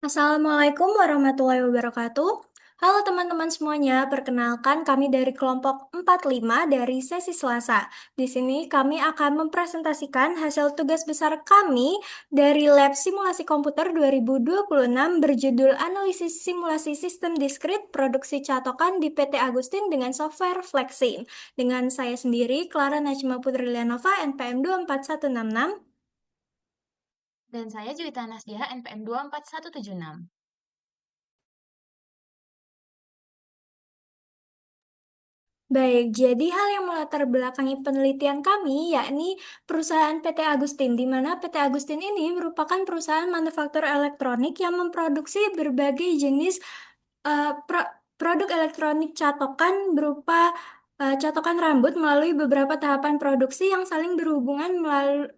Assalamualaikum warahmatullahi wabarakatuh. Halo teman-teman semuanya, perkenalkan kami dari kelompok 45 dari sesi Selasa. Di sini kami akan mempresentasikan hasil tugas besar kami dari Lab Simulasi Komputer 2026 berjudul Analisis Simulasi Sistem Diskrit Produksi Catokan di PT Agustin dengan Software Flexim. Dengan saya sendiri, Clara Najma Putri Lianova, NPM 24166. Dan saya Juwita Nasdiah, NPM 24176. Baik, jadi hal yang melatar belakangi penelitian kami yakni perusahaan PT Agustin, di mana PT Agustin ini merupakan perusahaan manufaktur elektronik yang memproduksi berbagai jenis produk elektronik catokan berupa catokan rambut melalui beberapa tahapan produksi yang saling berhubungan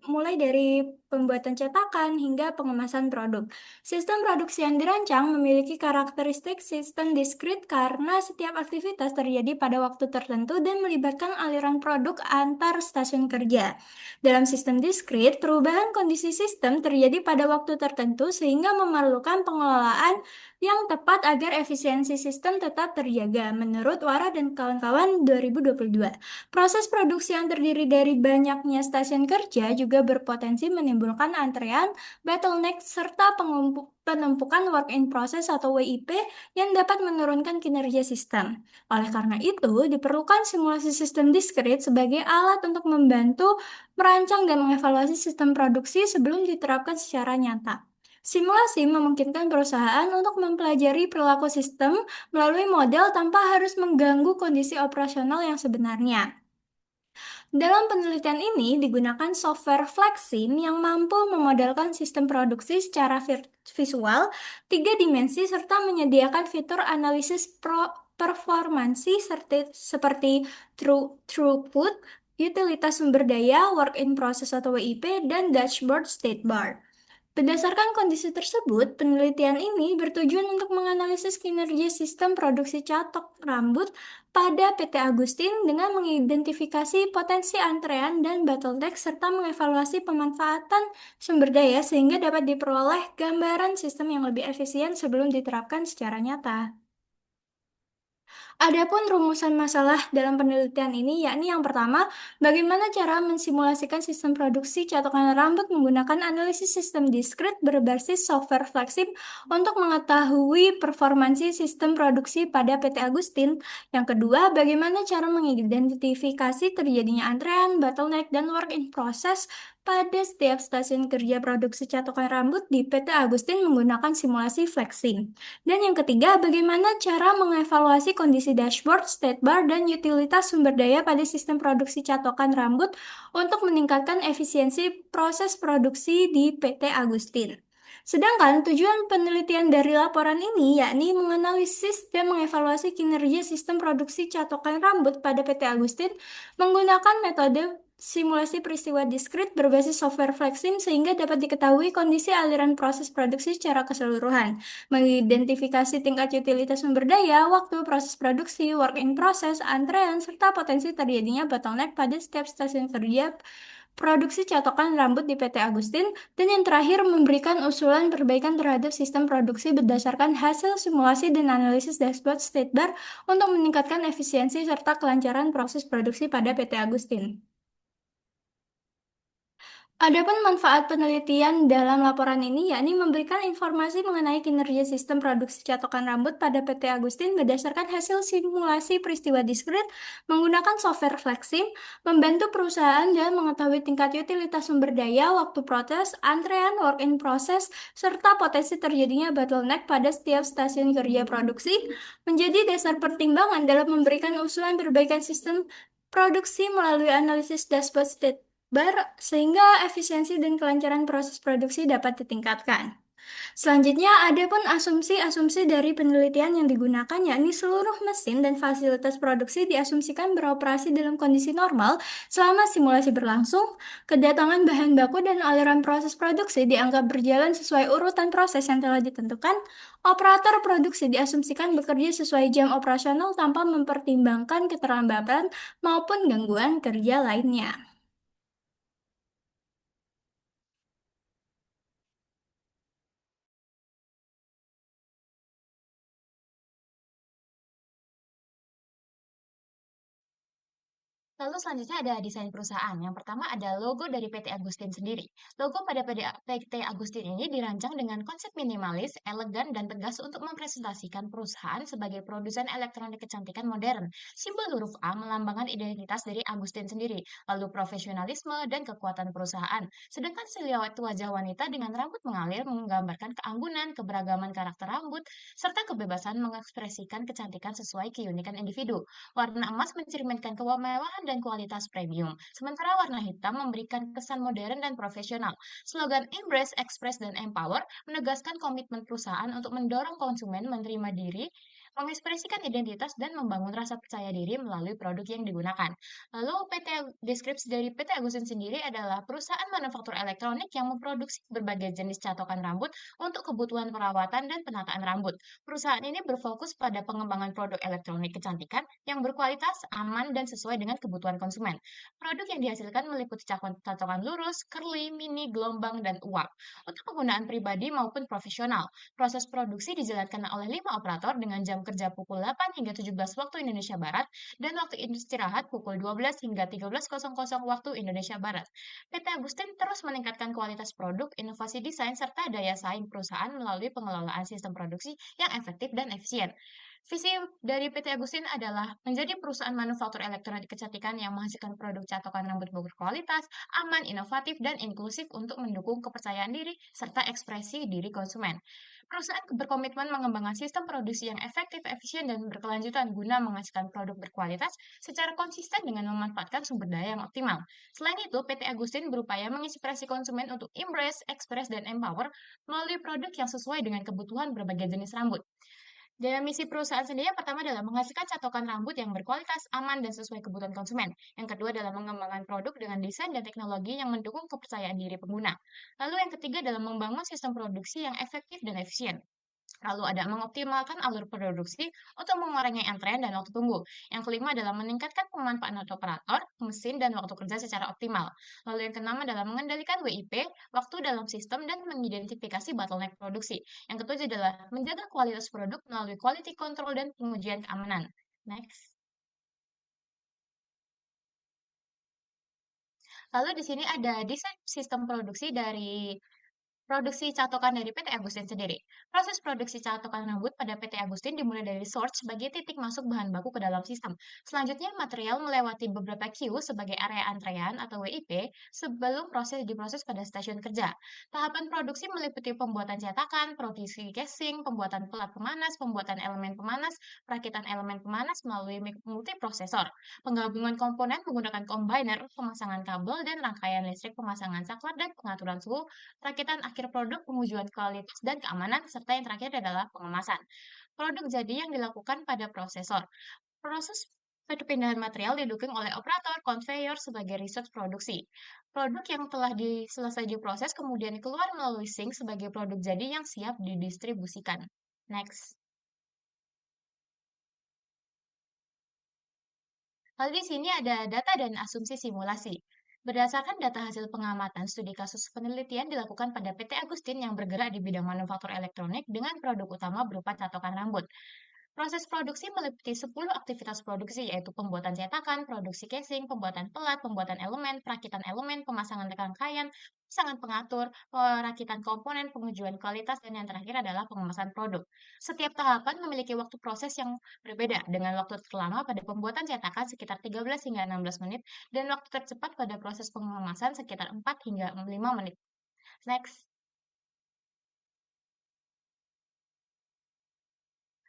mulai dari pembuatan cetakan hingga pengemasan produk. Sistem produksi yang dirancang memiliki karakteristik sistem diskrit karena setiap aktivitas terjadi pada waktu tertentu dan melibatkan aliran produk antar stasiun kerja. Dalam sistem diskrit, perubahan kondisi sistem terjadi pada waktu tertentu sehingga memerlukan pengelolaan yang tepat agar efisiensi sistem tetap terjaga, menurut Wara dan kawan-kawan 2022. Proses produksi yang terdiri dari banyaknya stasiun kerja juga berpotensi menimbulkan antrean, bottleneck, serta penumpukan work in process atau WIP yang dapat menurunkan kinerja sistem. Oleh karena itu, diperlukan simulasi sistem diskrit sebagai alat untuk membantu merancang dan mengevaluasi sistem produksi sebelum diterapkan secara nyata. Simulasi memungkinkan perusahaan untuk mempelajari perilaku sistem melalui model tanpa harus mengganggu kondisi operasional yang sebenarnya. Dalam penelitian ini digunakan software Flexim yang mampu memodelkan sistem produksi secara visual, tiga dimensi, serta menyediakan fitur analisis performansi seperti throughput, utilitas sumber daya, work in process atau WIP, dan dashboard state bar. Berdasarkan kondisi tersebut, penelitian ini bertujuan untuk menganalisis kinerja sistem produksi catok rambut pada PT Agustin dengan mengidentifikasi potensi antrean dan bottleneck serta mengevaluasi pemanfaatan sumber daya sehingga dapat diperoleh gambaran sistem yang lebih efisien sebelum diterapkan secara nyata. Adapun rumusan masalah dalam penelitian ini yakni yang pertama, bagaimana cara mensimulasikan sistem produksi catokan rambut menggunakan analisis sistem diskrit berbasis software Flexim untuk mengetahui performansi sistem produksi pada PT Agustin. Yang kedua, bagaimana cara mengidentifikasi terjadinya antrean, bottleneck, dan work in process pada setiap stasiun kerja produksi catokan rambut di PT Agustin menggunakan simulasi Flexim. Dan yang ketiga, bagaimana cara mengevaluasi kondisi dashboard, state bar, dan utilitas sumber daya pada sistem produksi catokan rambut untuk meningkatkan efisiensi proses produksi di PT Agustin. Sedangkan tujuan penelitian dari laporan ini yakni menganalisis dan mengevaluasi kinerja sistem produksi catokan rambut pada PT Agustin menggunakan metode simulasi peristiwa diskrit berbasis software Flexim sehingga dapat diketahui kondisi aliran proses produksi secara keseluruhan, mengidentifikasi tingkat utilitas sumber daya, waktu proses produksi, work in process, antrean, serta potensi terjadinya bottleneck pada setiap stasiun kerja produksi catokan rambut di PT Agustin, dan yang terakhir memberikan usulan perbaikan terhadap sistem produksi berdasarkan hasil simulasi dan analisis dashboard state bar untuk meningkatkan efisiensi serta kelancaran proses produksi pada PT Agustin. Adapun manfaat penelitian dalam laporan ini yakni memberikan informasi mengenai kinerja sistem produksi catokan rambut pada PT Agustin berdasarkan hasil simulasi peristiwa diskrit menggunakan software Flexim, membantu perusahaan dalam mengetahui tingkat utilitas sumber daya, waktu proses, antrean, work in process, serta potensi terjadinya bottleneck pada setiap stasiun kerja produksi, menjadi dasar pertimbangan dalam memberikan usulan perbaikan sistem produksi melalui analisis dashboard state sehingga efisiensi dan kelancaran proses produksi dapat ditingkatkan. Selanjutnya, ada pun asumsi-asumsi dari penelitian yang digunakan, yakni seluruh mesin dan fasilitas produksi diasumsikan beroperasi dalam kondisi normal selama simulasi berlangsung, kedatangan bahan baku dan aliran proses produksi dianggap berjalan sesuai urutan proses yang telah ditentukan, operator produksi diasumsikan bekerja sesuai jam operasional tanpa mempertimbangkan keterlambatan maupun gangguan kerja lainnya. Lalu selanjutnya ada desain perusahaan. Yang pertama ada logo dari PT Agustin sendiri. Logo pada PT Agustin ini dirancang dengan konsep minimalis, elegan, dan tegas untuk mempresentasikan perusahaan sebagai produsen elektronik kecantikan modern. Simbol huruf A melambangkan identitas dari Agustin sendiri, lalu profesionalisme dan kekuatan perusahaan. Sedangkan silhouet wajah wanita dengan rambut mengalir menggambarkan keanggunan, keberagaman karakter rambut, serta kebebasan mengekspresikan kecantikan sesuai keunikan individu. Warna emas mencerminkan kemewahan dan kualitas premium, sementara warna hitam memberikan kesan modern dan profesional. Slogan Embrace, Express, dan Empower menegaskan komitmen perusahaan untuk mendorong konsumen menerima diri, mengekspresikan identitas, dan membangun rasa percaya diri melalui produk yang digunakan. Lalu deskripsi dari PT Agustin sendiri adalah perusahaan manufaktur elektronik yang memproduksi berbagai jenis catokan rambut untuk kebutuhan perawatan dan penataan rambut. Perusahaan ini berfokus pada pengembangan produk elektronik kecantikan yang berkualitas, aman, dan sesuai dengan kebutuhan konsumen. Produk yang dihasilkan meliputi catokan lurus, curly, mini, gelombang, dan uap untuk penggunaan pribadi maupun profesional. Proses produksi dijalankan oleh 5 operator dengan jam kerja pukul 8 hingga 17 waktu Indonesia Barat dan waktu istirahat pukul 12 hingga 13.00 waktu Indonesia Barat. PT Agustin terus meningkatkan kualitas produk, inovasi desain, serta daya saing perusahaan melalui pengelolaan sistem produksi yang efektif dan efisien. Visi dari PT Agustin adalah menjadi perusahaan manufaktur elektronik kecantikan yang menghasilkan produk catokan rambut berkualitas, aman, inovatif, dan inklusif untuk mendukung kepercayaan diri serta ekspresi diri konsumen. Perusahaan berkomitmen mengembangkan sistem produksi yang efektif, efisien, dan berkelanjutan guna menghasilkan produk berkualitas secara konsisten dengan memanfaatkan sumber daya yang optimal. Selain itu, PT Agustin berupaya menginspirasi konsumen untuk embrace, express, dan empower melalui produk yang sesuai dengan kebutuhan berbagai jenis rambut. Dan misi perusahaan sendiri yang pertama adalah menghasilkan catokan rambut yang berkualitas, aman, dan sesuai kebutuhan konsumen. Yang kedua adalah mengembangkan produk dengan desain dan teknologi yang mendukung kepercayaan diri pengguna. Lalu yang ketiga adalah membangun sistem produksi yang efektif dan efisien. Lalu ada mengoptimalkan alur produksi untuk mengurangi antrean dan waktu tunggu. Yang kelima adalah meningkatkan pemanfaatan operator, mesin, dan waktu kerja secara optimal. Lalu yang keenam adalah mengendalikan WIP, waktu dalam sistem, dan mengidentifikasi bottleneck produksi. Yang ketujuh adalah menjaga kualitas produk melalui quality control dan pengujian keamanan. Next. Lalu di sini ada desain sistem produksi dari produksi catokan dari PT Agustin sendiri. Proses produksi catokan rambut pada PT Agustin dimulai dari source sebagai titik masuk bahan baku ke dalam sistem. Selanjutnya, material melewati beberapa queue sebagai area antrean atau WIP sebelum diproses pada stasiun kerja. Tahapan produksi meliputi pembuatan cetakan, produksi casing, pembuatan pelat pemanas, pembuatan elemen pemanas, perakitan elemen pemanas melalui multiprosesor, penggabungan komponen menggunakan combiner, pemasangan kabel dan rangkaian listrik, pemasangan saklar dan pengaturan suhu, rakitan akhir produk, pengujian kualitas dan keamanan, serta yang terakhir adalah pengemasan. Produk jadi yang dilakukan pada prosesor. Proses perpindahan material didukung oleh operator konveyor sebagai riset produksi. Produk yang telah selesai diproses kemudian keluar melalui sink sebagai produk jadi yang siap didistribusikan. Next. Lalu di sini ada data dan asumsi simulasi. Berdasarkan data hasil pengamatan studi kasus penelitian dilakukan pada PT Agustin yang bergerak di bidang manufaktur elektronik dengan produk utama berupa catokan rambut. Proses produksi meliputi 10 aktivitas produksi, yaitu pembuatan cetakan, produksi casing, pembuatan pelat, pembuatan elemen, perakitan elemen, pemasangan rangkaian, pemasangan pengatur, perakitan komponen, pengujian kualitas, dan yang terakhir adalah pengemasan produk. Setiap tahapan memiliki waktu proses yang berbeda, dengan waktu terlama pada pembuatan cetakan sekitar 13 hingga 16 menit, dan waktu tercepat pada proses pengemasan sekitar 4 hingga 5 menit. Next.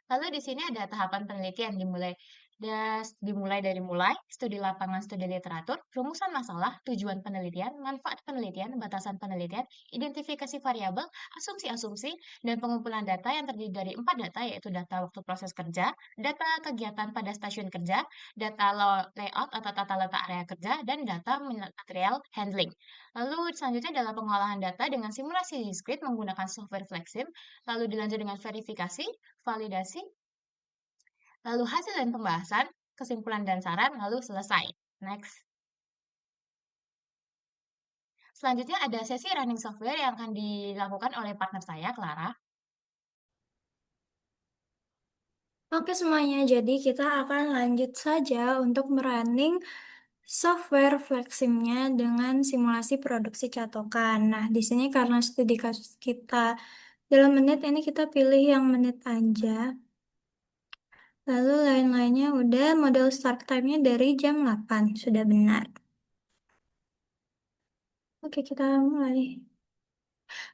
Lalu di sini ada tahapan penelitian dimulai dari studi lapangan, studi literatur, rumusan masalah, tujuan penelitian, manfaat penelitian, batasan penelitian, identifikasi variabel, asumsi-asumsi, dan pengumpulan data yang terdiri dari 4 data, yaitu data waktu proses kerja, data kegiatan pada stasiun kerja, data layout atau tata letak area kerja, dan data material handling. Lalu selanjutnya adalah pengolahan data dengan simulasi discrete menggunakan software Flexim, lalu dilanjut dengan verifikasi, validasi, lalu hasil dan pembahasan, kesimpulan dan saran, lalu selesai. Next. Selanjutnya ada sesi running software yang akan dilakukan oleh partner saya, Clara. Oke semuanya, jadi kita akan lanjut saja untuk merunning Software Fleximnya dengan simulasi produksi catokan. Nah, di sini karena studi kasus kita dalam menit ini kita pilih yang menit aja. Lalu lain-lainnya udah model start time-nya dari jam 8. Sudah benar. Oke, kita mulai.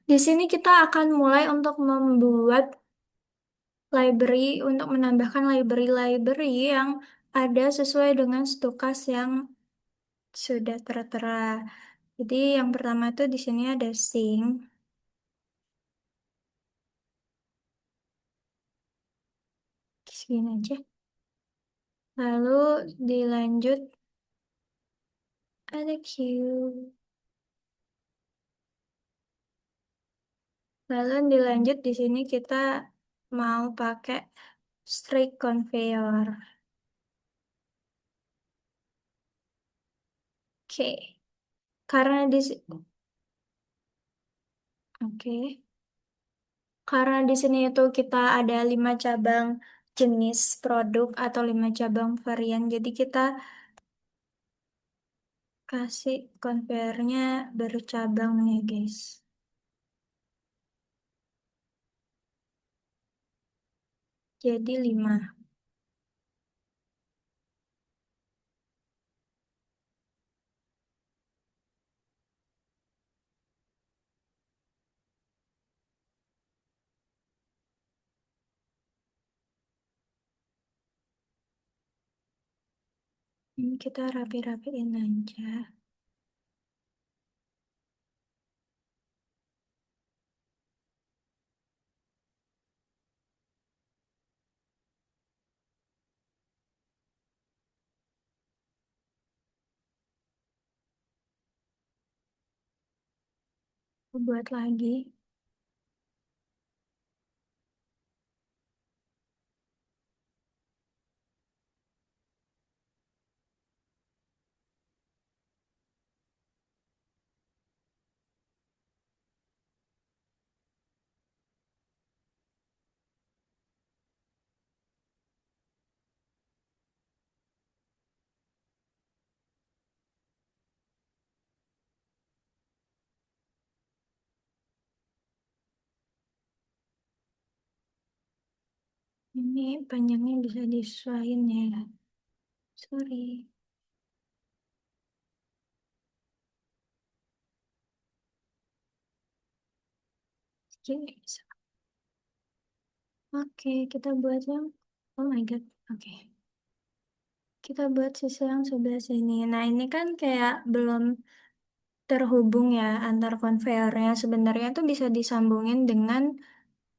Di sini kita akan mulai untuk membuat library untuk menambahkan library-library yang ada sesuai dengan stukas yang sudah tertera. Jadi yang pertama tuh di sini ada sing, segini aja. Lalu dilanjut ada queue. Lalu dilanjut di sini kita mau pakai strict conveyor. Oke, karena di si- oke. Karena di sini itu kita ada 5 cabang jenis produk atau 5 cabang varian. Jadi kita kasih conveyornya bercabang nih guys. Jadi 5. Ini kita rapi-rapiin aja. Aku buat lagi. Ini panjangnya bisa disesuaikan ya. Sorry. Oke, oke, kita buat yang, oh my God, oke. Kita buat sisi yang sebelah sini. Nah, ini kan kayak belum terhubung ya antar konveyornya. Sebenarnya tuh bisa disambungin dengan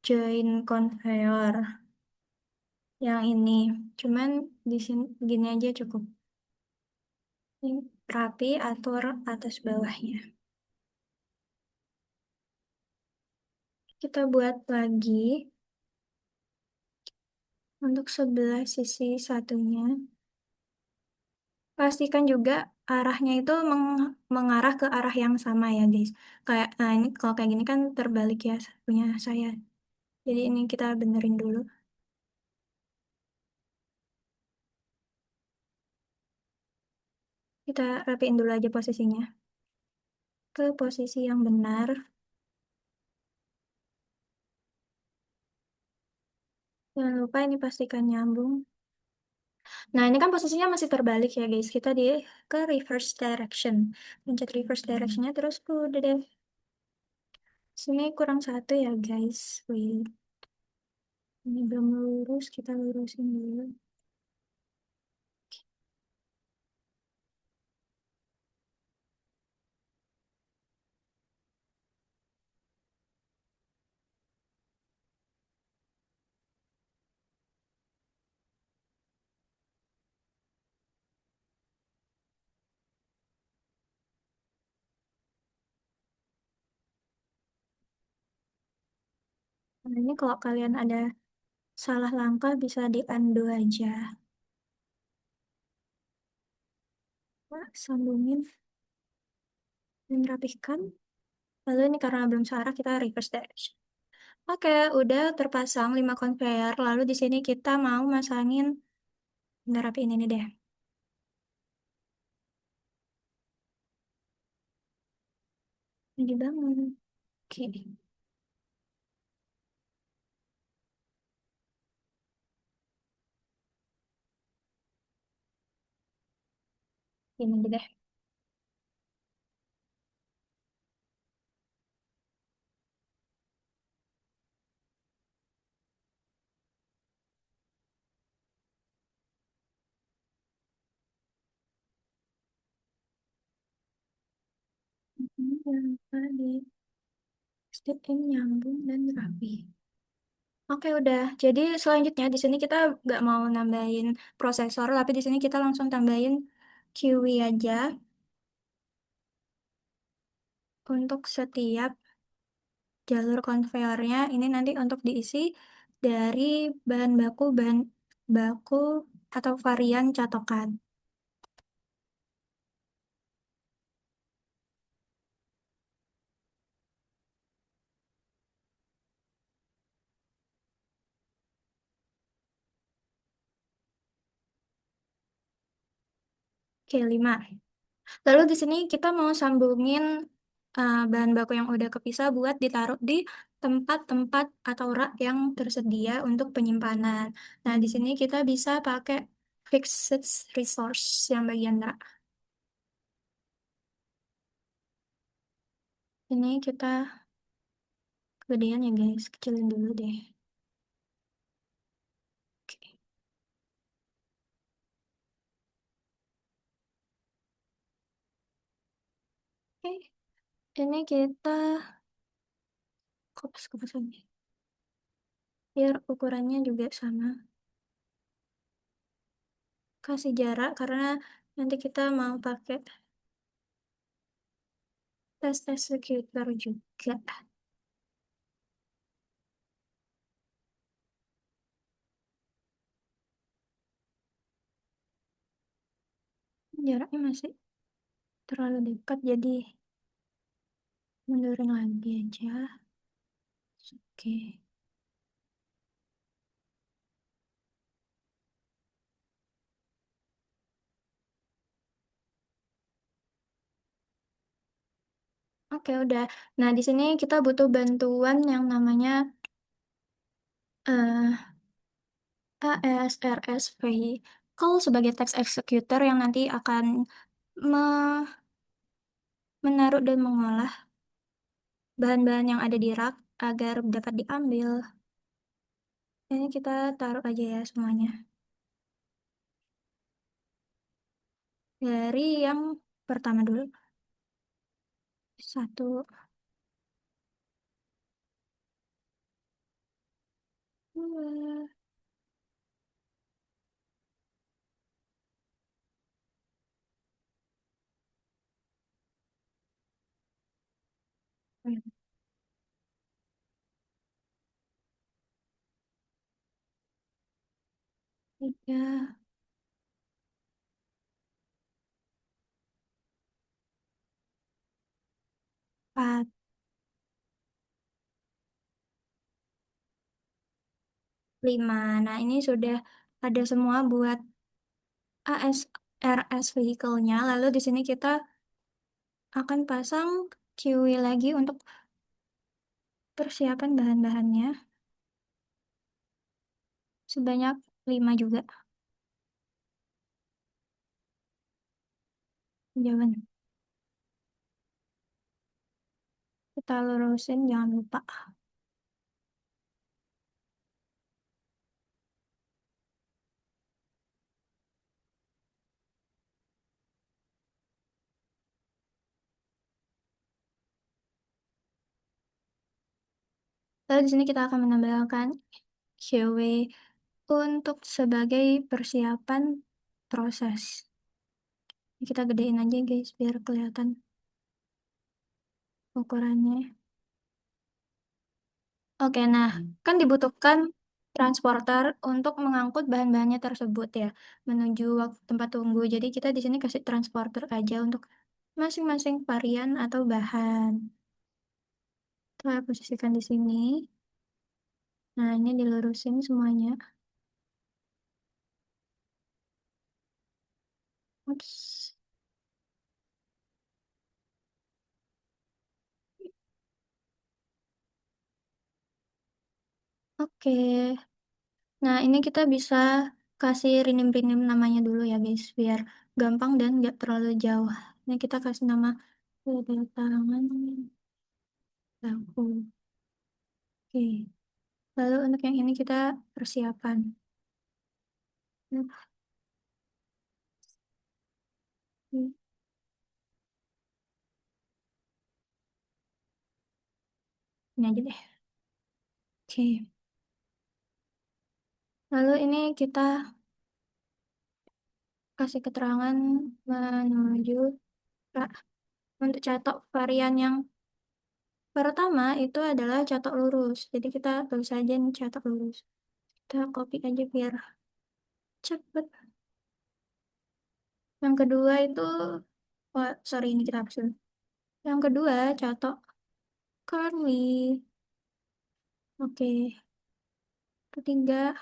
join conveyor yang ini. Cuman di sini gini aja cukup. Ini rapi atur atas bawahnya. Kita buat lagi untuk sebelah sisi satunya. Pastikan juga arahnya itu mengarah ke arah yang sama ya guys. Kayak, nah ini kalau kayak gini kan terbalik ya punya saya. Jadi ini kita benerin dulu. Kita rapiin dulu aja posisinya. Ke posisi yang benar. Jangan lupa ini pastikan nyambung. Nah ini kan posisinya masih terbalik ya guys. Kita di ke reverse direction. Pencet reverse directionnya terus udah deh. Sini kurang satu ya guys. Wait. Ini belum lurus, kita lurusin dulu. Nah, ini kalau kalian ada salah langkah bisa di undo aja. Nah, sambungin dan rapihkan. Lalu ini karena belum searah kita reverse direction. Oke, udah terpasang 5 conveyor. Lalu di sini kita mau masangin, bentar rapiin ini deh. dibangun. Oke, ini deh. Ini yang tadi, step ini nyambung dan rapi. Oke, udah. Jadi selanjutnya di sini kita nggak mau nambahin prosesor, tapi di sini kita langsung tambahin QE aja untuk setiap jalur konveyornya. Ini nanti untuk diisi dari bahan baku atau varian catokan. Oke, 5. Lalu di sini kita mau sambungin bahan baku yang udah kepisah buat ditaruh di tempat-tempat atau rak yang tersedia untuk penyimpanan. Nah, di sini kita bisa pakai fixed resource yang bagian rak. Ini kita gedean ya guys, kecilin dulu deh. Oke. Oke, ini kita kopas-kopas aja. Biar ukurannya juga sama. Kasih jarak karena nanti kita mau pakai test executor juga. Jaraknya masih terlalu dekat, jadi mundurin lagi aja. Oke. Oke, udah. Nah, di sini kita butuh bantuan yang namanya eh ASRS Vehicle sebagai text executor yang nanti akan me- menaruh dan mengolah bahan-bahan yang ada di rak agar dapat diambil. Ini kita taruh aja ya semuanya. Dari yang pertama dulu. Satu, dua, tiga, empat, lima. Nah, ini sudah ada semua buat ASRS vehicle-nya. Lalu di sini kita akan pasang QE lagi untuk persiapan bahan-bahannya. Sebanyak 5 juga. Jangan kita lurusin, jangan lupa. Lalu di sini kita akan menambahkan QE untuk sebagai persiapan proses. Kita gedein aja guys, biar kelihatan ukurannya. Oke, nah, kan dibutuhkan transporter untuk mengangkut bahan-bahannya tersebut ya, menuju tempat tunggu. Jadi kita di sini kasih transporter aja untuk masing-masing varian atau bahan. Kita posisikan di sini. Nah, ini dilurusin semuanya. Ups. Oke. Nah, ini kita bisa kasih rename-rename namanya dulu ya, guys, biar gampang dan nggak terlalu jauh. Ini kita kasih nama kedatangan aku. Oke. Lalu untuk yang ini kita persiapan. Nah, ini aja deh. Oke. Lalu ini kita kasih keterangan menuju Kak, untuk catok varian yang pertama itu adalah catok lurus. Jadi kita tulis aja nih catok lurus. Kita copy aja biar cepet. Yang kedua itu, oh, sorry ini kita hapus dulu. Yang kedua catok curly. Oke. Ketiga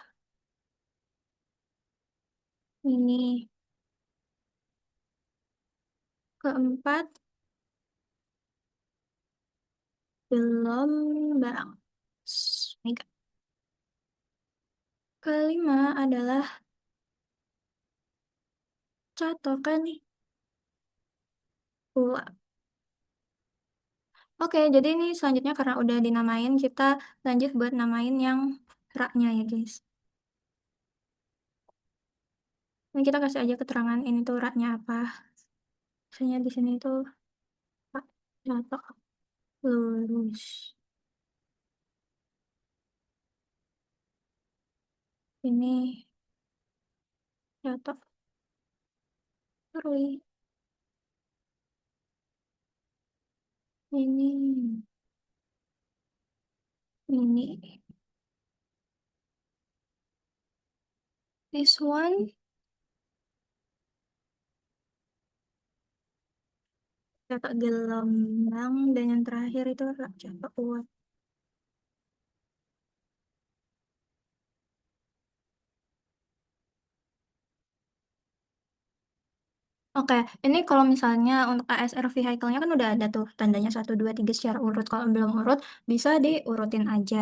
ini. Keempat belum barang. Mega. Kelima adalah catokan nih. Uap. Oke, jadi ini selanjutnya karena udah dinamain, kita lanjut buat namain yang raknya ya, guys. Ini kita kasih aja keterangan ini tuh raknya apa. Misalnya di sini tuh rak catok lurus. Ini catok curly. Ini, ini. This one catok gelombang dan yang terakhir itu rak catok uap. Oke, ini kalau misalnya untuk ASR vehicle-nya kan udah ada tuh tandanya 1, 2, 3 secara urut. Kalau belum urut, bisa diurutin aja.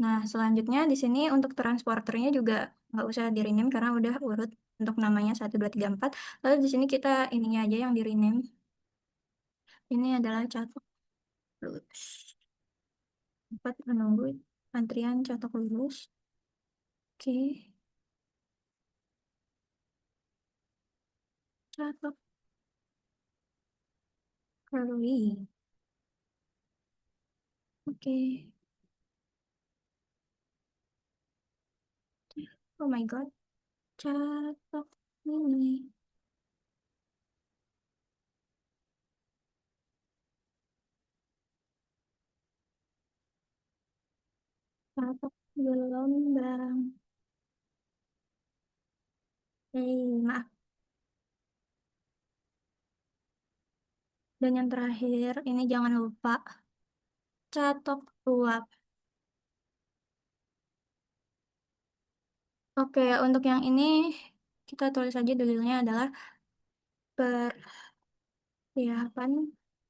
Nah, selanjutnya di sini untuk transporternya juga nggak usah di-rename karena udah urut untuk namanya 1, 2, 3, 4. Lalu di sini kita ininya aja yang di-rename. Ini adalah catok lurus. 4 menunggu antrian catok lurus. Oke, catok curly. Oke, oh my god, catok ini. Catok gelombang. Maaf. Dan yang terakhir, ini jangan lupa catok uap. Oke, untuk yang ini kita tulis aja dulunya adalah persiapan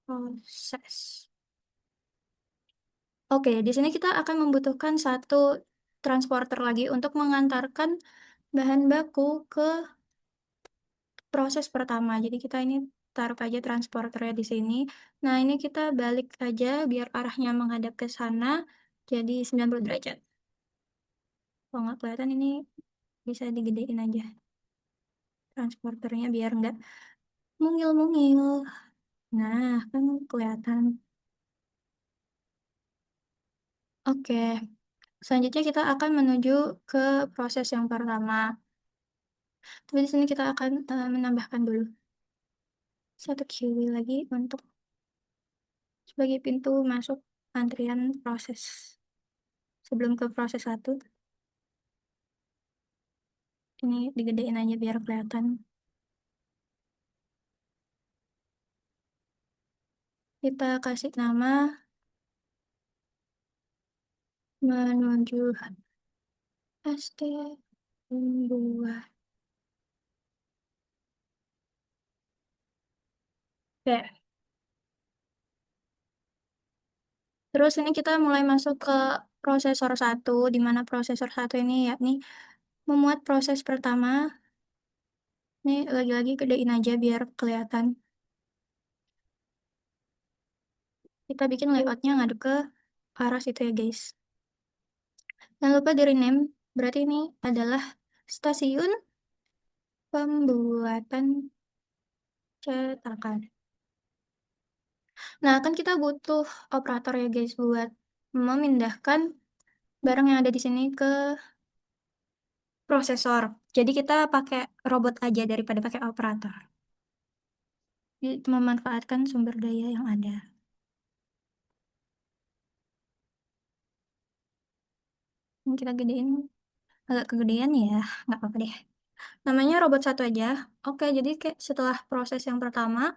proses. Oke, di sini kita akan membutuhkan satu transporter lagi untuk mengantarkan bahan baku ke proses pertama. Jadi kita ini taruh aja transporternya di sini. Nah, ini kita balik aja biar arahnya menghadap ke sana. Jadi 90 derajat. Kalau nggak kelihatan ini bisa digedein aja transporternya biar nggak mungil-mungil. Nah, kan kelihatan. Oke, selanjutnya kita akan menuju ke proses yang pertama. Tapi di sini kita akan menambahkan dulu satu QW lagi untuk sebagai pintu masuk antrian proses. Sebelum ke proses satu, ini digedein aja biar kelihatan. Kita kasih nama menuju ST2. Oke, terus ini kita mulai masuk ke prosesor satu, di mana prosesor satu ini yakni memuat proses pertama. Ini lagi-lagi gedein aja biar kelihatan. Kita bikin layoutnya ngadep ke arah situ ya guys. Jangan lupa di rename, berarti ini adalah stasiun pembuatan cetakan. Nah, kan kita butuh operator ya guys buat memindahkan barang yang ada di sini ke prosesor. Jadi kita pakai robot aja daripada pakai operator. Jadi memanfaatkan sumber daya yang ada. Ini kita gedein, agak kegedean ya, nggak apa-apa deh. Namanya robot satu aja. Oke, jadi kayak setelah proses yang pertama,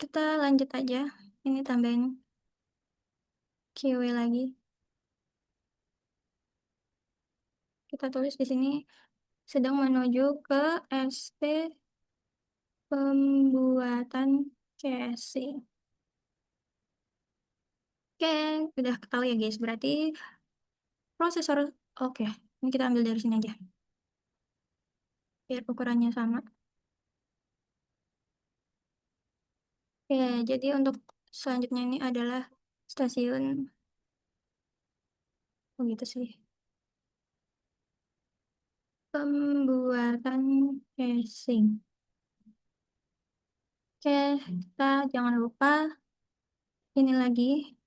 kita lanjut aja. Ini tambahin QW lagi. Kita tulis di sini sedang menuju ke SP pembuatan casing. Oke, udah ketahui ya guys. Berarti prosesor, oke. Ini kita ambil dari sini aja. Biar ukurannya sama. Oke, jadi untuk selanjutnya ini adalah stasiun. Oh gitu sih. Pembuatan casing. Oke, kita jangan lupa ini lagi.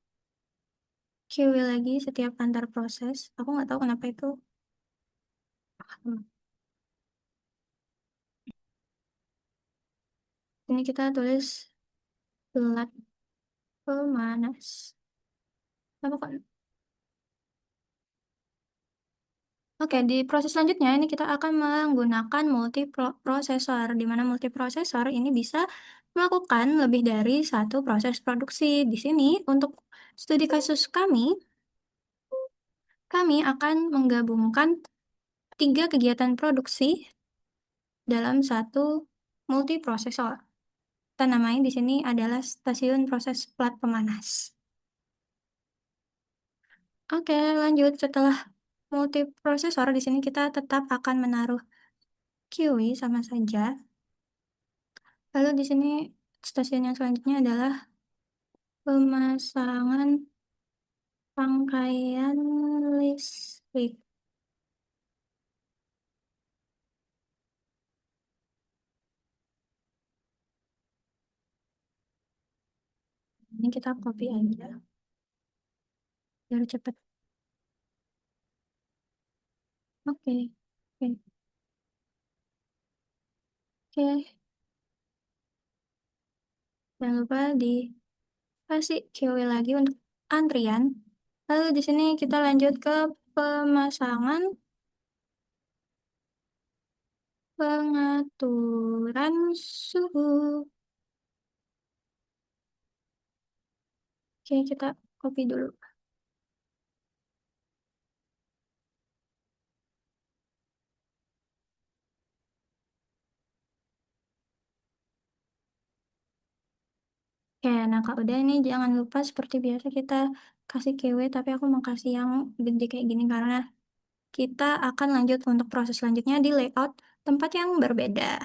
QW lagi setiap antar proses. Aku nggak tahu kenapa itu. Hmm. Ini kita tulis gelat pemanas. Apa kok? Oke, di proses selanjutnya ini kita akan menggunakan multiprosesor, di mana multiprosesor ini bisa melakukan lebih dari satu proses produksi. Di sini untuk studi kasus kami akan menggabungkan tiga kegiatan produksi dalam satu multiprosesor. Kita namain di sini adalah stasiun proses plat pemanas. Oke, lanjut. Setelah multiprosesor, di sini kita tetap akan menaruh QI sama saja. Lalu di sini stasiun yang selanjutnya adalah pemasangan rangkaian listrik. Ini kita copy aja biar cepet. Oke, oke, oke. Jangan lupa dikasih QW lagi untuk antrian. Lalu di sini kita lanjut ke pemasangan pengaturan suhu. Oke, kita copy dulu. Oke, nah kalau udah ini jangan lupa seperti biasa kita kasih keyword, tapi aku mau kasih yang gede kayak gini karena kita akan lanjut untuk proses selanjutnya di layout tempat yang berbeda.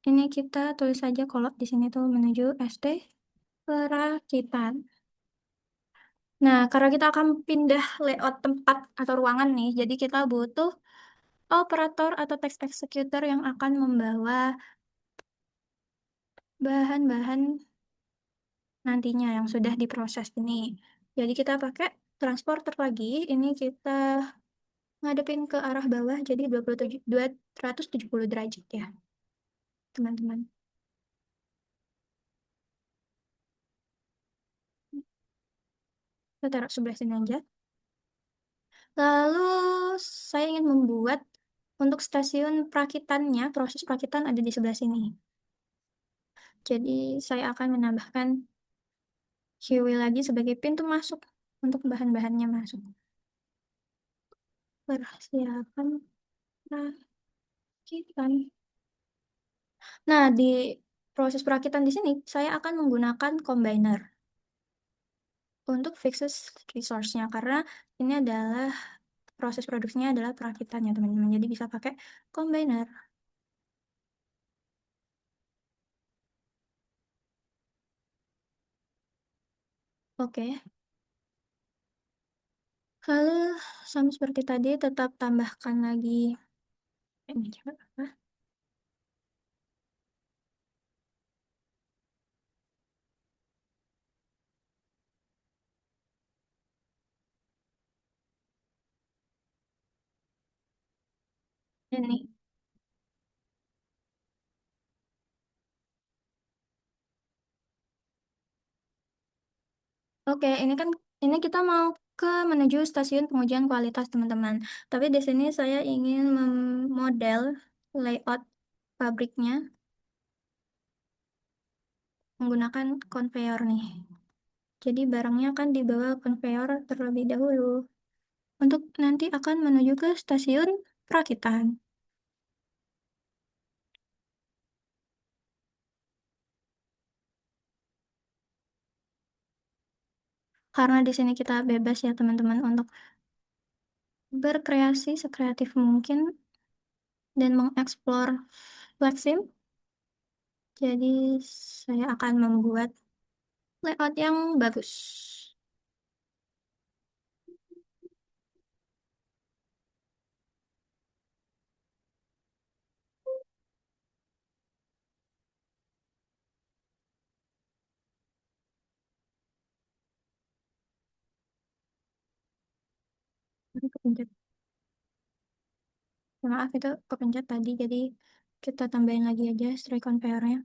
Ini kita tulis saja kalau di sini tuh menuju ST perakitan. Nah, karena kita akan pindah layout tempat atau ruangan nih, jadi kita butuh operator atau text executor yang akan membawa bahan-bahan nantinya yang sudah diproses ini. Jadi kita pakai transporter lagi, ini kita ngadepin ke arah bawah, jadi 270 derajat ya, teman-teman. Kita taruh sebelah sini aja. Lalu saya ingin membuat untuk stasiun perakitannya, proses perakitan ada di sebelah sini. Jadi saya akan menambahkan QW lagi sebagai pintu masuk untuk bahan-bahannya masuk. Persiapan perakitan. Nah, di proses perakitan di sini saya akan menggunakan combiner. untuk fixed resource-nya karena ini adalah proses produksinya adalah perakitan ya teman-teman. Jadi bisa pakai combiner. Oke. Lalu sama seperti tadi tetap tambahkan lagi ini coba apa? Ini. Oke, ini kita mau ke menuju stasiun pengujian kualitas teman-teman. Tapi di sini saya ingin memodel layout pabriknya menggunakan conveyor nih. Jadi barangnya akan dibawa conveyor terlebih dahulu untuk nanti akan menuju ke stasiun perakitan. Karena di sini kita bebas ya teman-teman untuk berkreasi sekreatif mungkin dan mengeksplor flexim. Jadi saya akan membuat layout yang bagus. Ini kepencet. Maaf itu kepencet tadi, jadi kita tambahin lagi aja stray conveyor-nya.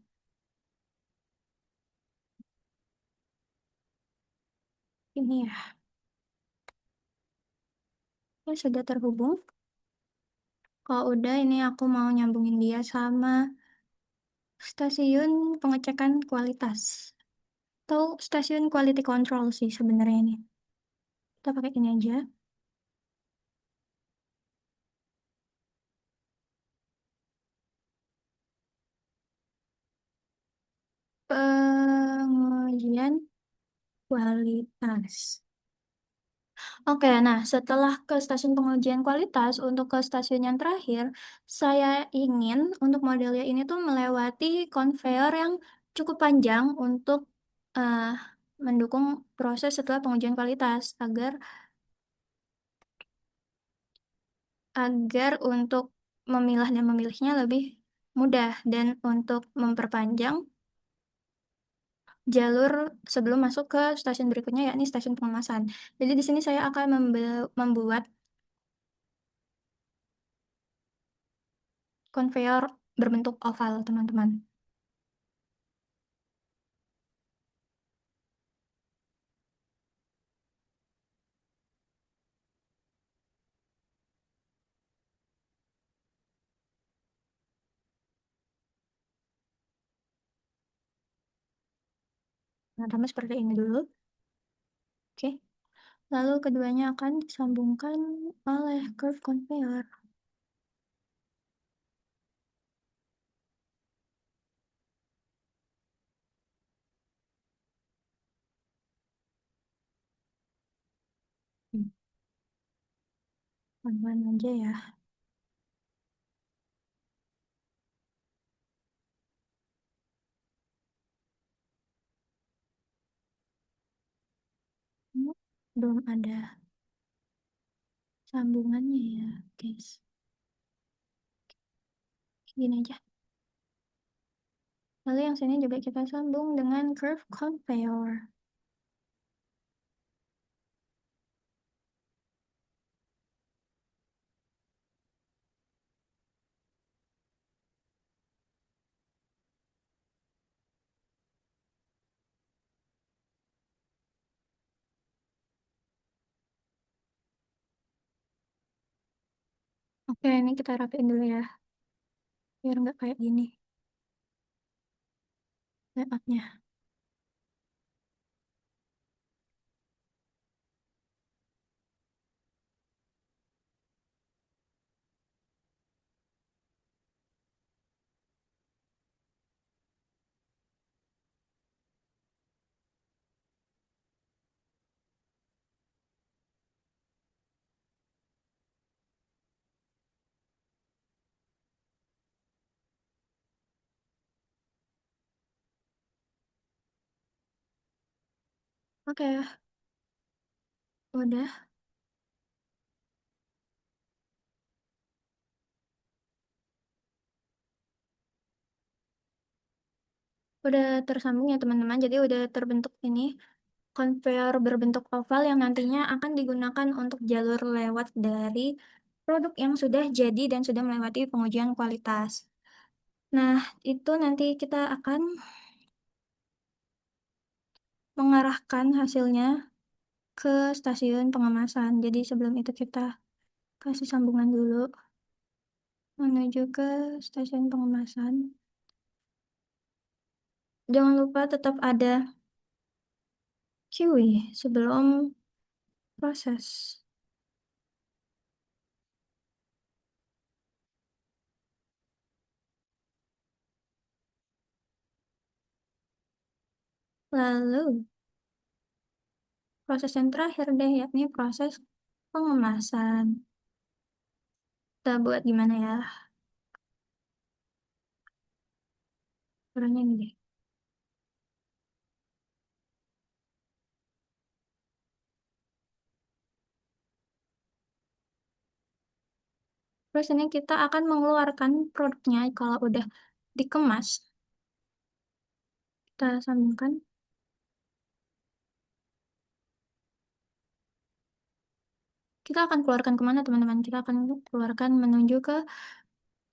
Ini ya, ya sudah terhubung. Kalau udah, ini aku mau nyambungin dia sama stasiun pengecekan kualitas. Atau stasiun quality control sih sebenarnya ini. Kita pakai ini aja. Pengujian kualitas. Oke, nah setelah ke stasiun pengujian kualitas, untuk ke stasiun yang terakhir, saya ingin untuk modelnya ini tuh melewati conveyor yang cukup panjang untuk eh, mendukung proses setelah pengujian kualitas agar untuk memilah dan memilihnya lebih mudah dan untuk memperpanjang jalur sebelum masuk ke stasiun berikutnya yakni stasiun pengemasan. Jadi di sini saya akan membuat konveyor berbentuk oval, teman-teman. Nah, sama seperti ini dulu. Oke. Lalu keduanya akan disambungkan oleh curve conveyor. Hmm, Pelan-pelan aja ya. Hmm, Belum ada sambungannya ya, guys. Gini aja. Lalu yang sini juga kita sambung dengan curve conveyor. Oke, ini kita rapiin dulu ya, biar nggak kayak gini layoutnya. Oke, udah, udah tersambung ya teman-teman. Jadi udah terbentuk ini konveyor berbentuk oval yang nantinya akan digunakan untuk jalur lewat dari produk yang sudah jadi dan sudah melewati pengujian kualitas. Nah, itu nanti kita akan mengarahkan hasilnya ke stasiun pengemasan. Jadi sebelum itu kita kasih sambungan dulu menuju ke stasiun pengemasan. Jangan lupa tetap ada kiwi sebelum proses. Lalu, proses yang terakhir deh, yakni proses pengemasan. Kita buat gimana ya? Caranya ini deh. Terus ini kita akan mengeluarkan produknya kalau udah dikemas. Kita sambungkan. Kita akan keluarkan kemana teman-teman? Kita akan keluarkan menuju ke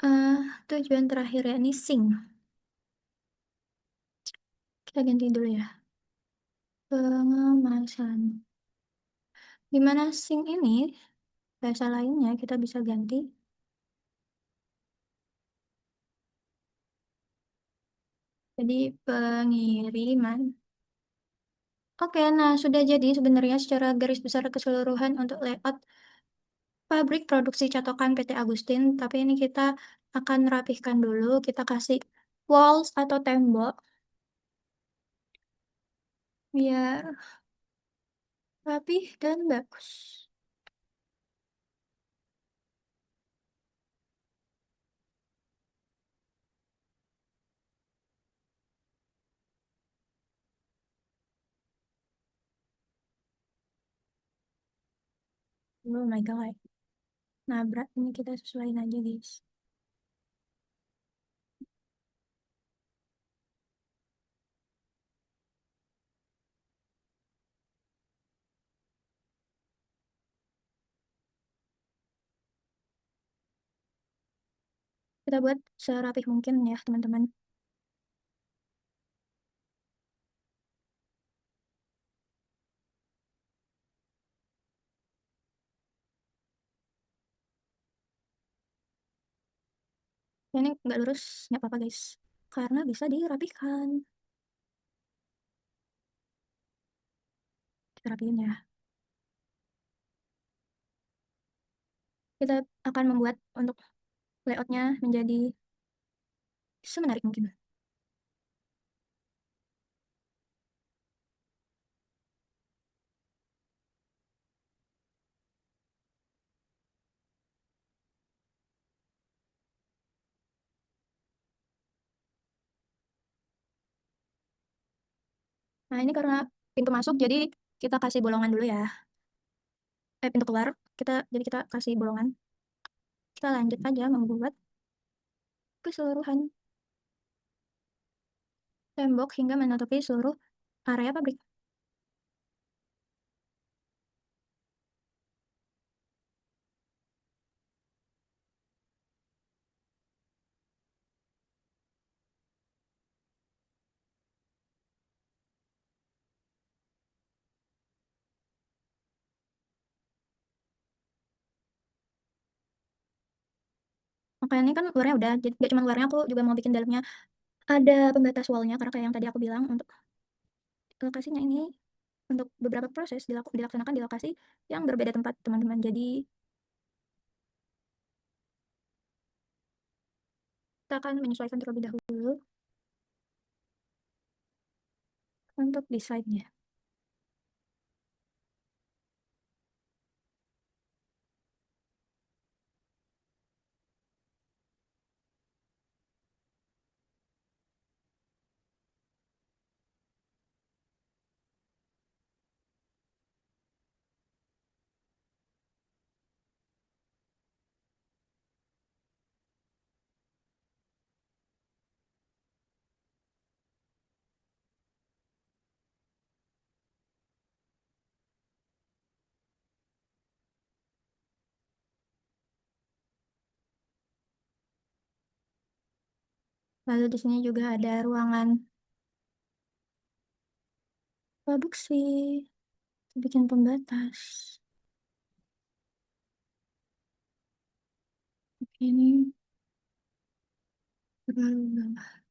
eh, tujuan terakhir yakni sink. Kita ganti dulu ya. Pengemasan. Di mana sink ini, bahasa lainnya kita bisa ganti. Jadi pengiriman. Oke, nah sudah jadi sebenarnya secara garis besar keseluruhan untuk layout pabrik produksi catokan PT Agustin. Tapi ini kita akan rapihkan dulu. Kita kasih walls atau tembok biar rapih dan bagus. Oh my God. Nabrak ini kita sesuaiin aja guys. Kita buat serapih mungkin ya teman-teman. Ini nggak lurus, nggak apa-apa guys. Karena bisa dirapihkan. Kita rapihin ya. Kita akan membuat untuk layoutnya menjadi semenarik mungkin. Nah ini karena pintu masuk, jadi kita kasih bolongan dulu ya. Pintu keluar, jadi kita kasih bolongan. Kita lanjut aja membuat keseluruhan tembok hingga menutupi seluruh area pabrik. Oke, ini kan luarnya udah, jadi gak cuma luarnya, aku juga mau bikin dalamnya ada pembatas wallnya, karena kayak yang tadi aku bilang, untuk lokasinya ini, untuk beberapa proses dilaksanakan di lokasi yang berbeda tempat, teman-teman. Jadi, kita akan menyesuaikan terlebih dahulu untuk desainnya. Lalu di sini juga ada ruangan produksi, bikin pembatas. Ini terlalu bawah.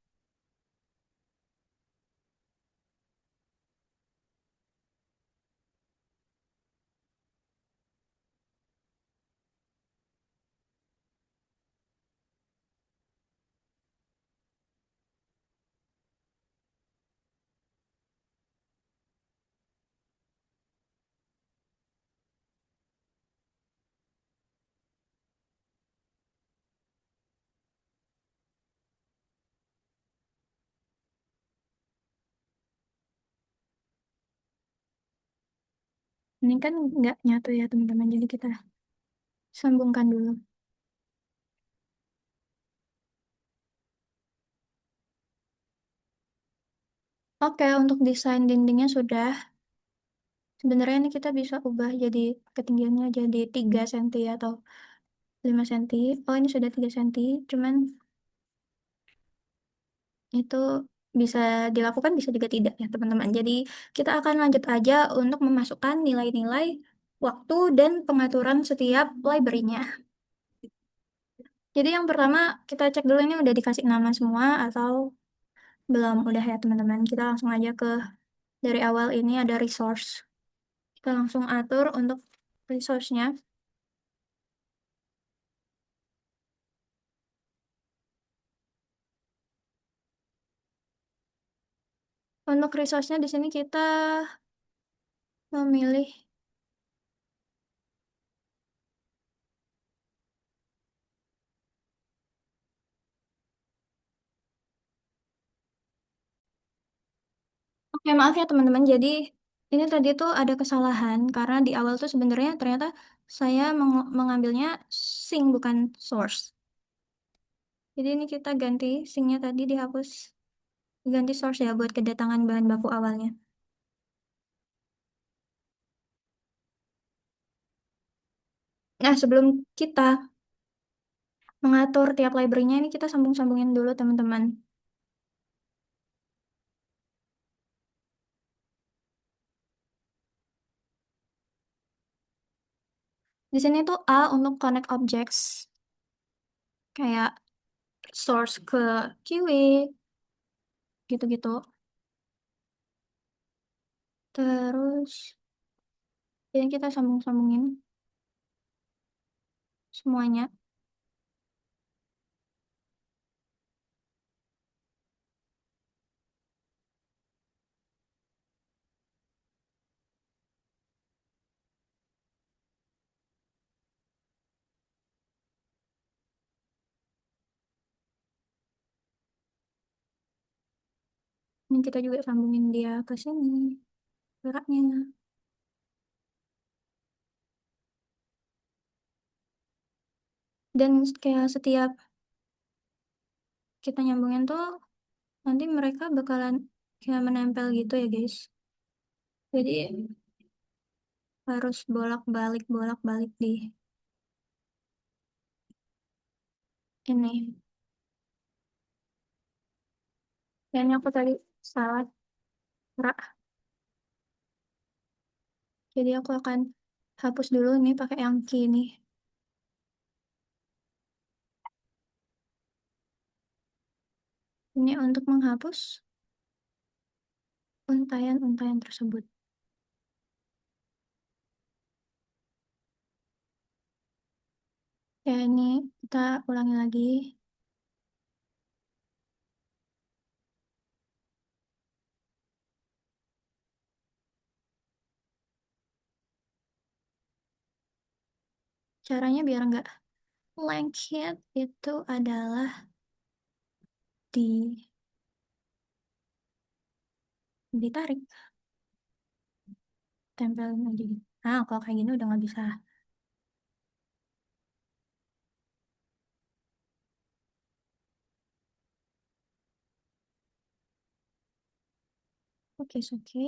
Ini kan nggak nyatu ya teman-teman, jadi kita sambungkan dulu. Oke, untuk desain dindingnya sudah. Sebenarnya ini kita bisa ubah jadi ketinggiannya jadi 3 cm atau 5 cm. Oh, ini sudah 3 cm, cuman itu bisa dilakukan, bisa juga tidak ya teman-teman. Jadi kita akan lanjut aja untuk memasukkan nilai-nilai waktu dan pengaturan setiap library-nya. Jadi yang pertama kita cek dulu ini udah dikasih nama semua atau belum. Udah ya teman-teman. Kita langsung aja ke dari awal ini ada resource. Kita langsung atur untuk resource-nya. Untuk resource-nya di sini kita memilih. Oke, maaf ya teman-teman. Jadi ini tadi tuh ada kesalahan karena di awal tuh sebenarnya ternyata saya mengambilnya sing bukan source. Jadi ini kita ganti singnya tadi dihapus, ganti source ya buat kedatangan bahan baku awalnya. Nah, sebelum kita mengatur tiap library-nya ini kita sambung-sambungin dulu teman-teman. Di sini tuh A untuk connect objects kayak source ke Kiwi gitu-gitu. Terus ini kita sambung-sambungin semuanya. Ini kita juga sambungin dia ke sini geraknya. Dan kayak setiap kita nyambungin tuh nanti mereka bakalan kayak menempel gitu ya guys. Jadi harus bolak-balik di ini. Kayaknya aku tadi salah gerak. Jadi aku akan hapus dulu nih pakai yang key nih. Ini untuk menghapus untayan-untayan tersebut. Ya ini kita ulangi lagi. Caranya biar nggak lengket itu adalah di ditarik, tempelin aja gitu. Ah, kalau kayak gini udah nggak bisa. Oke, oke.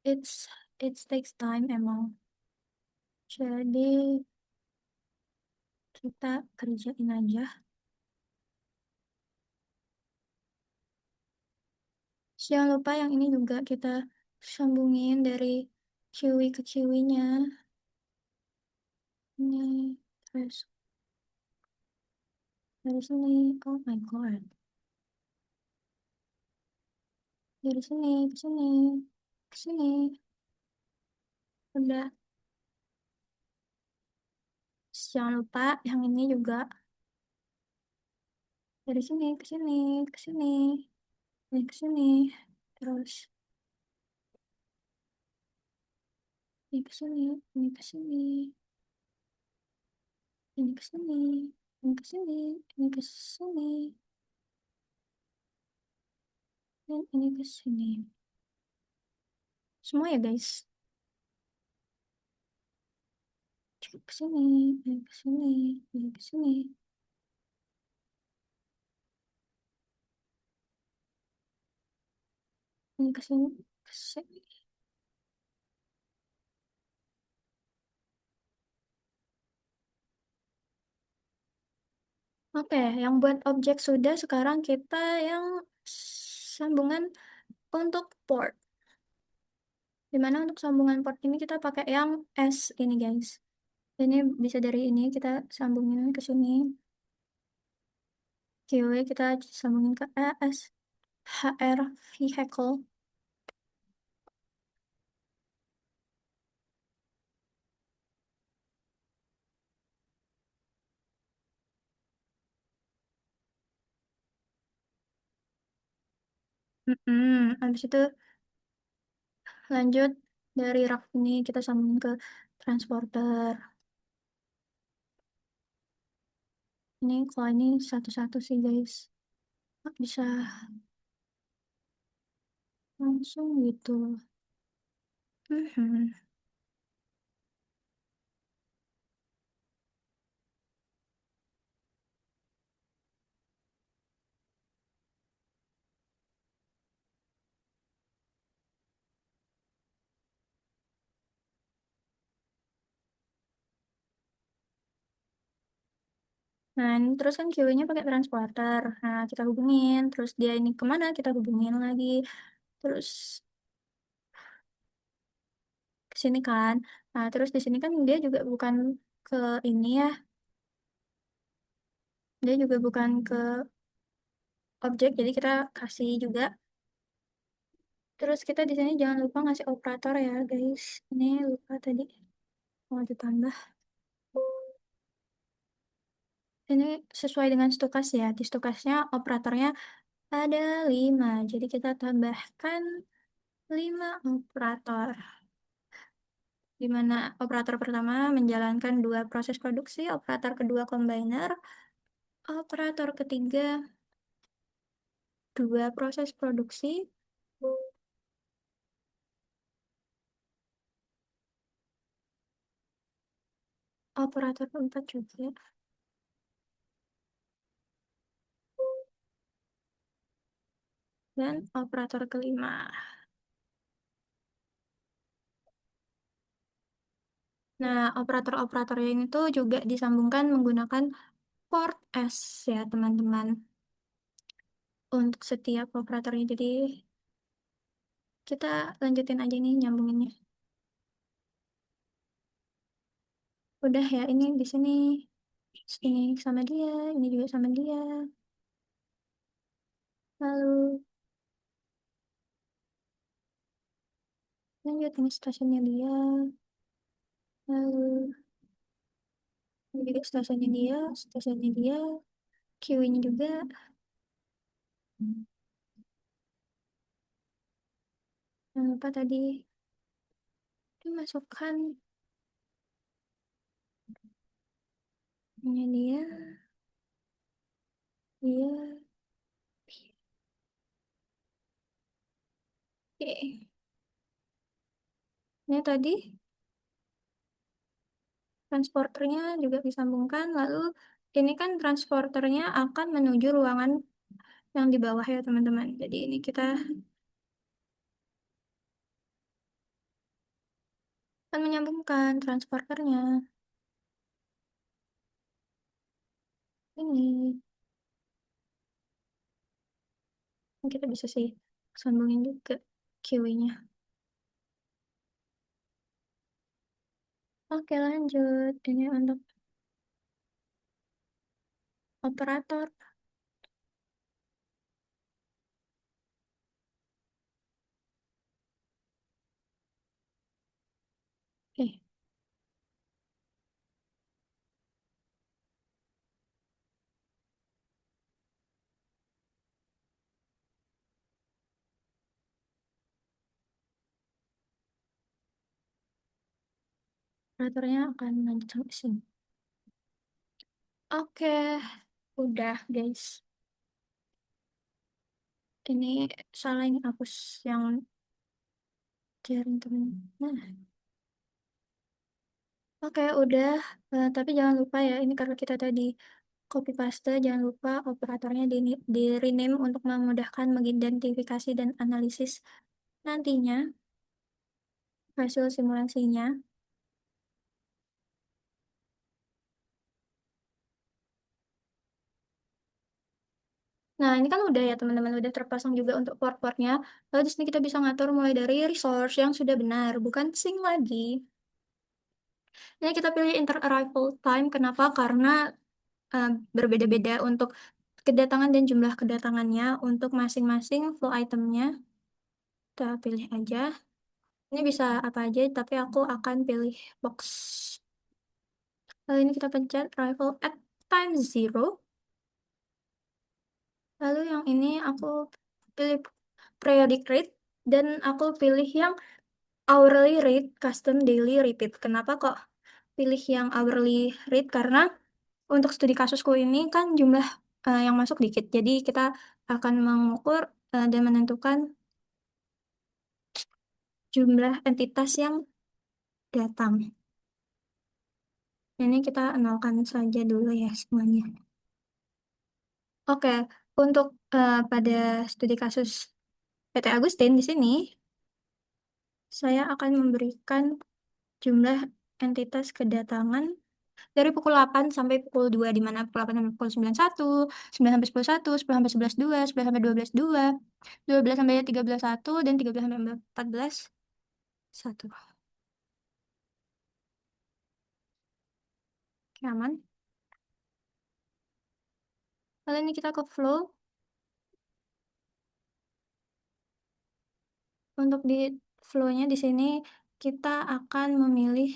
It's it takes time emang. Jadi kita kerjain aja. Jangan lupa yang ini juga kita sambungin dari kiwi ke kiwinya. Ini, terus dari sini. Oh my God. Dari sini, ke sini, ke sini. Udah. Jangan lupa yang ini juga dari sini, ke sini, ke sini, ini ke sini. Terus ini ke sini, ini ke sini, ini ke sini, ini ke sini, ini ke sini, dan ini ke sini. Semua ya guys. Cukup ke sini, ini ke sini, ini ke sini, ini ke sini, ke sini. Oke, yang buat objek sudah, sekarang kita yang sambungan untuk port. Dimana untuk sambungan port ini kita pakai yang S ini guys. Ini bisa dari ini kita sambungin ke sini. QW kita sambungin ke ES. HR vehicle. Habis itu lanjut dari rak ini kita sambungin ke transporter. Ini kalau ini satu-satu sih guys. Nggak bisa langsung gitu. Mhm. Nah, ini terus kan QW-nya pakai transporter. Nah, kita hubungin. Terus dia ini kemana? Kita hubungin lagi. Terus ke sini kan. Nah, terus di sini kan dia juga bukan ke ini ya. Dia juga bukan ke objek. Jadi kita kasih juga. Terus kita di sini jangan lupa ngasih operator ya, guys. Ini lupa tadi. Mau ditambah. Ini sesuai dengan stukas ya. Di stukasnya operatornya ada 5. Jadi kita tambahkan 5 operator. Di mana operator pertama menjalankan 2 proses produksi, operator kedua combiner, operator ketiga 2 proses produksi, operator keempat juga, dan operator kelima. Nah, operator-operator yang itu juga disambungkan menggunakan port S ya, teman-teman. Untuk setiap operatornya. Jadi, kita lanjutin aja nih nyambunginnya. Udah ya, ini di sini. Ini sama dia, ini juga sama dia. Lalu, lanjut ini stasiunnya dia. Lalu, ini juga stasiunnya dia, QI-nya juga. Jangan lupa tadi dimasukkan ini dia. Oke. Ini tadi transporternya juga disambungkan. Lalu ini kan transporternya akan menuju ruangan yang di bawah ya teman-teman. Jadi ini kita akan menyambungkan transporternya. Ini kita bisa sih. Sambungin juga QI-nya. Oke, lanjut. Ini untuk operator. Oke, operatornya akan lanjut sampai sini. Oke, udah guys. Ini salah ini hapus yang jaring temen. Nah, oke, udah. Tapi jangan lupa ya, ini karena kita tadi copy paste, jangan lupa operatornya di rename untuk memudahkan mengidentifikasi dan analisis nantinya hasil simulasinya. Nah, ini kan udah ya teman-teman, udah terpasang juga untuk port-portnya. Lalu di sini kita bisa ngatur mulai dari resource yang sudah benar, bukan sync lagi. Ini kita pilih inter-arrival time, kenapa? Karena eh, berbeda-beda untuk kedatangan dan jumlah kedatangannya untuk masing-masing flow itemnya. Kita pilih aja. Ini bisa apa aja, tapi aku akan pilih box. Lalu ini kita pencet arrival at time zero. Lalu yang ini aku pilih periodic rate dan aku pilih yang hourly rate custom daily repeat. Kenapa kok pilih yang hourly rate? Karena untuk studi kasusku ini kan jumlah yang masuk dikit. Jadi kita akan mengukur dan menentukan jumlah entitas yang datang. Ini kita nolkan saja dulu ya semuanya. Oke, untuk pada studi kasus PT Agustin di sini, saya akan memberikan jumlah entitas kedatangan dari pukul 8 sampai pukul 2, di mana pukul 8 sampai pukul 9:01, 9 sampai 10:01, 10 sampai 11:02, 11 sampai 12:02, 12 sampai 13:01, dan 13 sampai 14:01. Oke, aman. Lalu ini kita ke flow. Untuk di flow-nya di sini kita akan memilih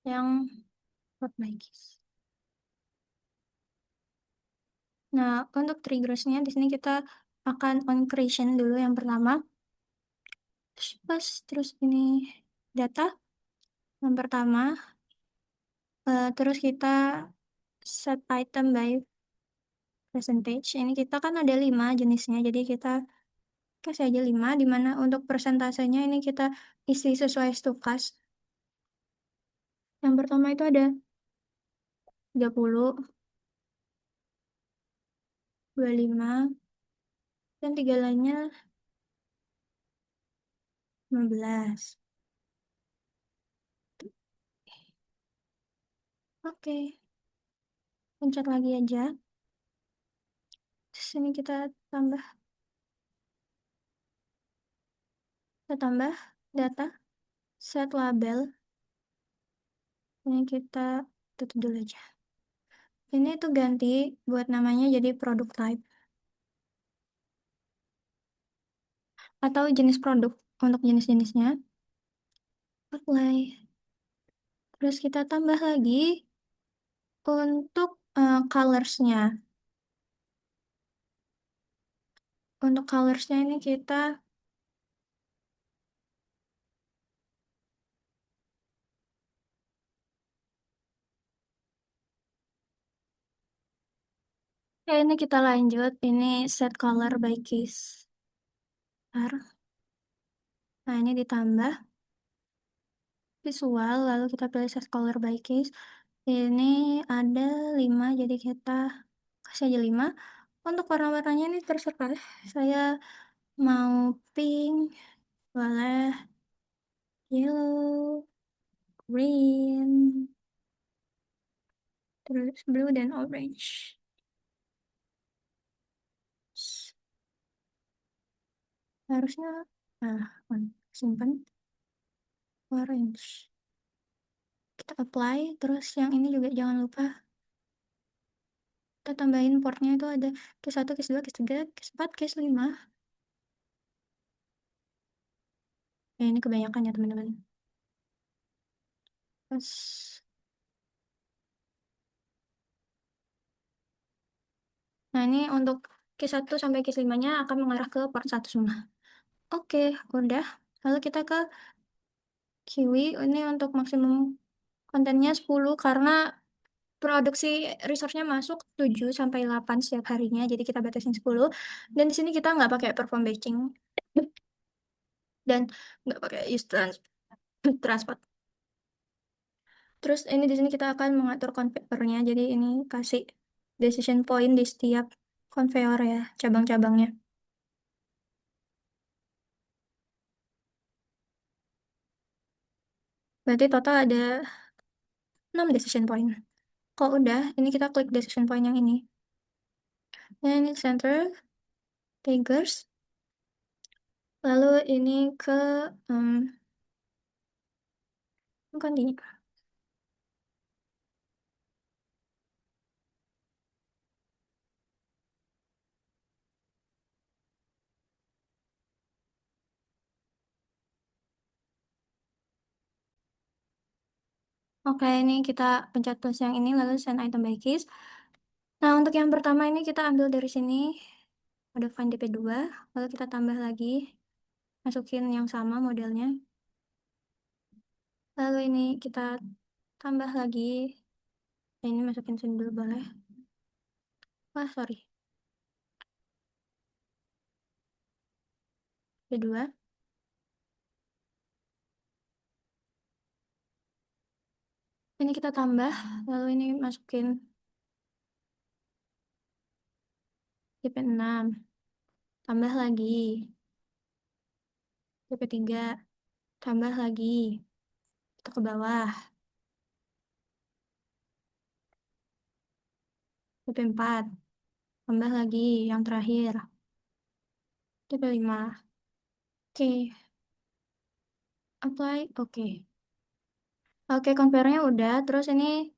yang hot baikis. Nah, untuk triggersnya di sini kita akan on creation dulu yang pertama. Terus ini data yang pertama. Terus kita set item by percentage. Ini kita kan ada 5 jenisnya, jadi kita kasih aja 5, di mana untuk persentasenya ini kita isi sesuai stukas. Yang pertama itu ada 30, 25, dan 3 lainnya 15. Oke, pencet lagi aja. Terus ini kita tambah data, set label. Ini kita tutup dulu aja. Ini tuh ganti buat namanya jadi product type atau jenis produk untuk jenis-jenisnya. Apply. Terus kita tambah lagi untuk colorsnya. Untuk colorsnya ini ini kita lanjut. Ini set color by case. Nah, ini ditambah visual, lalu kita pilih set color by case. Ini ada 5, jadi kita kasih aja 5. Untuk warna-warnanya ini terserah. Saya mau pink, boleh yellow, green, terus blue dan orange. Harusnya, nah, simpan, orange. Kita apply, terus yang ini juga jangan lupa kita tambahin portnya itu ada case 1, case 2, case 3, case 4, case 5. Ya, ini kebanyakan ya teman-teman. Terus, nah ini untuk case 1 sampai case 5-nya akan mengarah ke port 1 semua. Oke, udah. Lalu kita ke Kiwi, ini untuk maksimum kontennya 10 karena produksi resource-nya masuk 7 sampai 8 setiap harinya, jadi kita batasin 10. Dan di sini kita nggak pakai perform batching dan nggak pakai use transport. Terus ini di sini kita akan mengatur conveyor-nya, jadi ini kasih decision point di setiap conveyor ya, cabang-cabangnya. Berarti total ada 6 decision point. Kalau udah, ini kita klik decision point yang ini. Dan ini center, triggers, lalu ini ke continue. Oke, ini kita pencet plus yang ini, lalu send item by case. Nah, untuk yang pertama ini kita ambil dari sini, ada find DP2, lalu kita tambah lagi, masukin yang sama modelnya. Lalu ini kita tambah lagi, ini masukin sini dulu boleh. Wah, sorry. Kedua, ini kita tambah, lalu ini masukin DP6, tambah lagi, DP3, tambah lagi, kita ke bawah, DP4, tambah lagi, yang terakhir, DP5. Oke, apply, oke. Oke, converternya udah, terus ini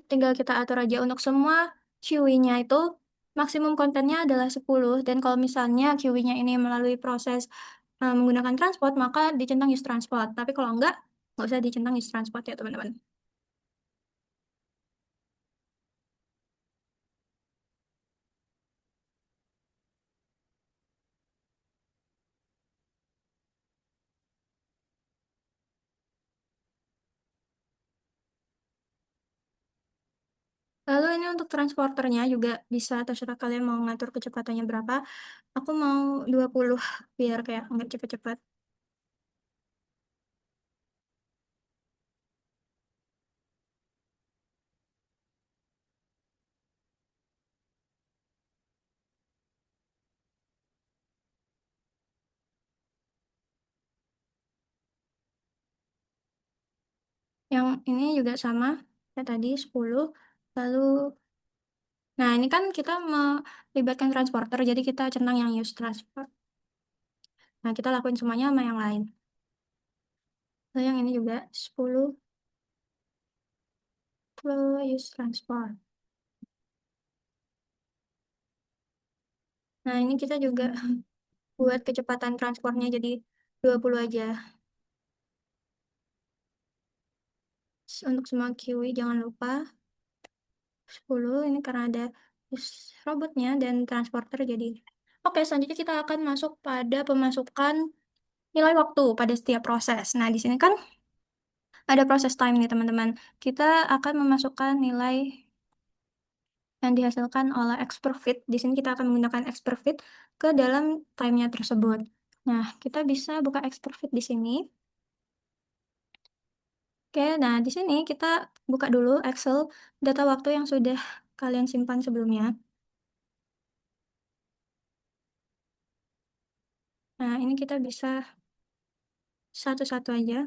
tinggal kita atur aja untuk semua QI-nya itu maksimum kontennya adalah 10, dan kalau misalnya QI-nya ini melalui proses menggunakan transport, maka dicentang use transport. Tapi kalau enggak usah dicentang use transport ya teman-teman. Lalu ini untuk transporternya juga bisa terserah kalian mau ngatur kecepatannya berapa. Aku mau 20 biar kayak nggak cepet-cepet. Yang ini juga sama, kayak tadi 10. Lalu, nah ini kan kita melibatkan transporter, jadi kita centang yang use transport. Nah, kita lakuin semuanya sama yang lain. Lalu yang ini juga 10 flow use transport. Nah, ini kita juga buat kecepatan transportnya jadi 20 aja. Untuk semua QI jangan lupa 10 ini karena ada robotnya dan transporter jadi. Oke, selanjutnya kita akan masuk pada pemasukan nilai waktu pada setiap proses. Nah, di sini kan ada proses time nih, teman-teman. Kita akan memasukkan nilai yang dihasilkan oleh X per fit. Di sini kita akan menggunakan X per fit ke dalam time-nya tersebut. Nah, kita bisa buka X per fit di sini. Oke, nah di sini kita buka dulu Excel data waktu yang sudah kalian simpan sebelumnya. Nah, ini kita bisa satu-satu aja.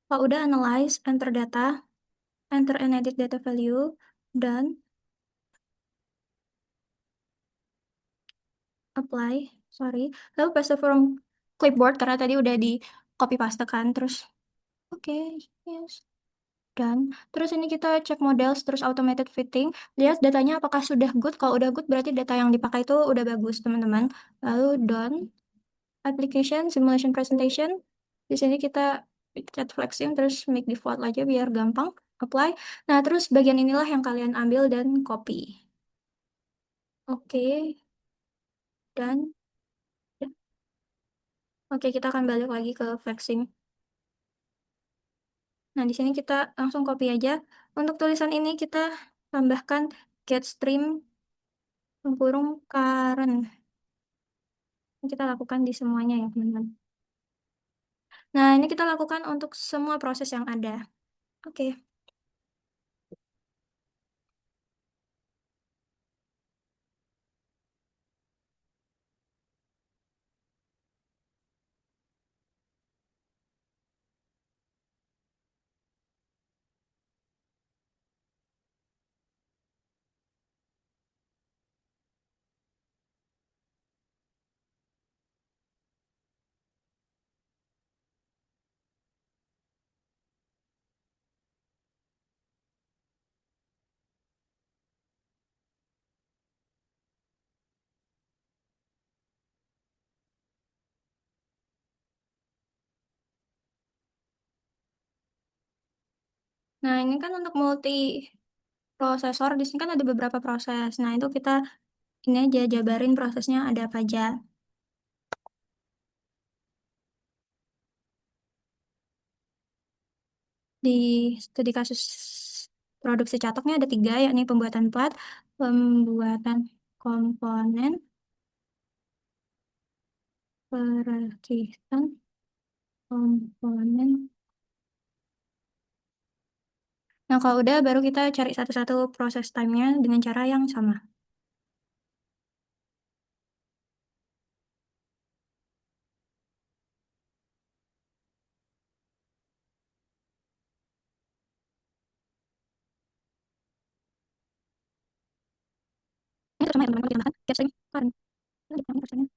Kalau udah analyze, enter data. enter and edit data value, dan apply, sorry. Lalu paste from clipboard karena tadi udah di copy paste kan, terus oke, yes. Dan terus ini kita cek models, terus automated fitting, lihat datanya apakah sudah good. Kalau udah good berarti data yang dipakai itu udah bagus, teman-teman. Lalu done, application, simulation presentation. Di sini kita chat flexing, terus make default aja biar gampang. Apply. Nah, terus bagian inilah yang kalian ambil dan copy. Oke, dan oke, kita akan balik lagi ke flexing. Nah, di sini kita langsung copy aja. Untuk tulisan ini kita tambahkan get stream tempurung karen. Kita lakukan di semuanya ya, teman-teman. Nah, ini kita lakukan untuk semua proses yang ada. Oke. Nah, ini kan untuk multi prosesor, di sini kan ada beberapa proses. Nah, itu kita ini aja jabarin prosesnya ada apa aja. Di studi kasus produksi catoknya ada tiga, yakni pembuatan plat, pembuatan komponen, perakitan komponen. Nah, kalau udah baru kita cari satu-satu proses time-nya dengan cara yang sama. Ini sama ya teman-teman, ditambahkan get string current. Ini ditambahkan prosesnya.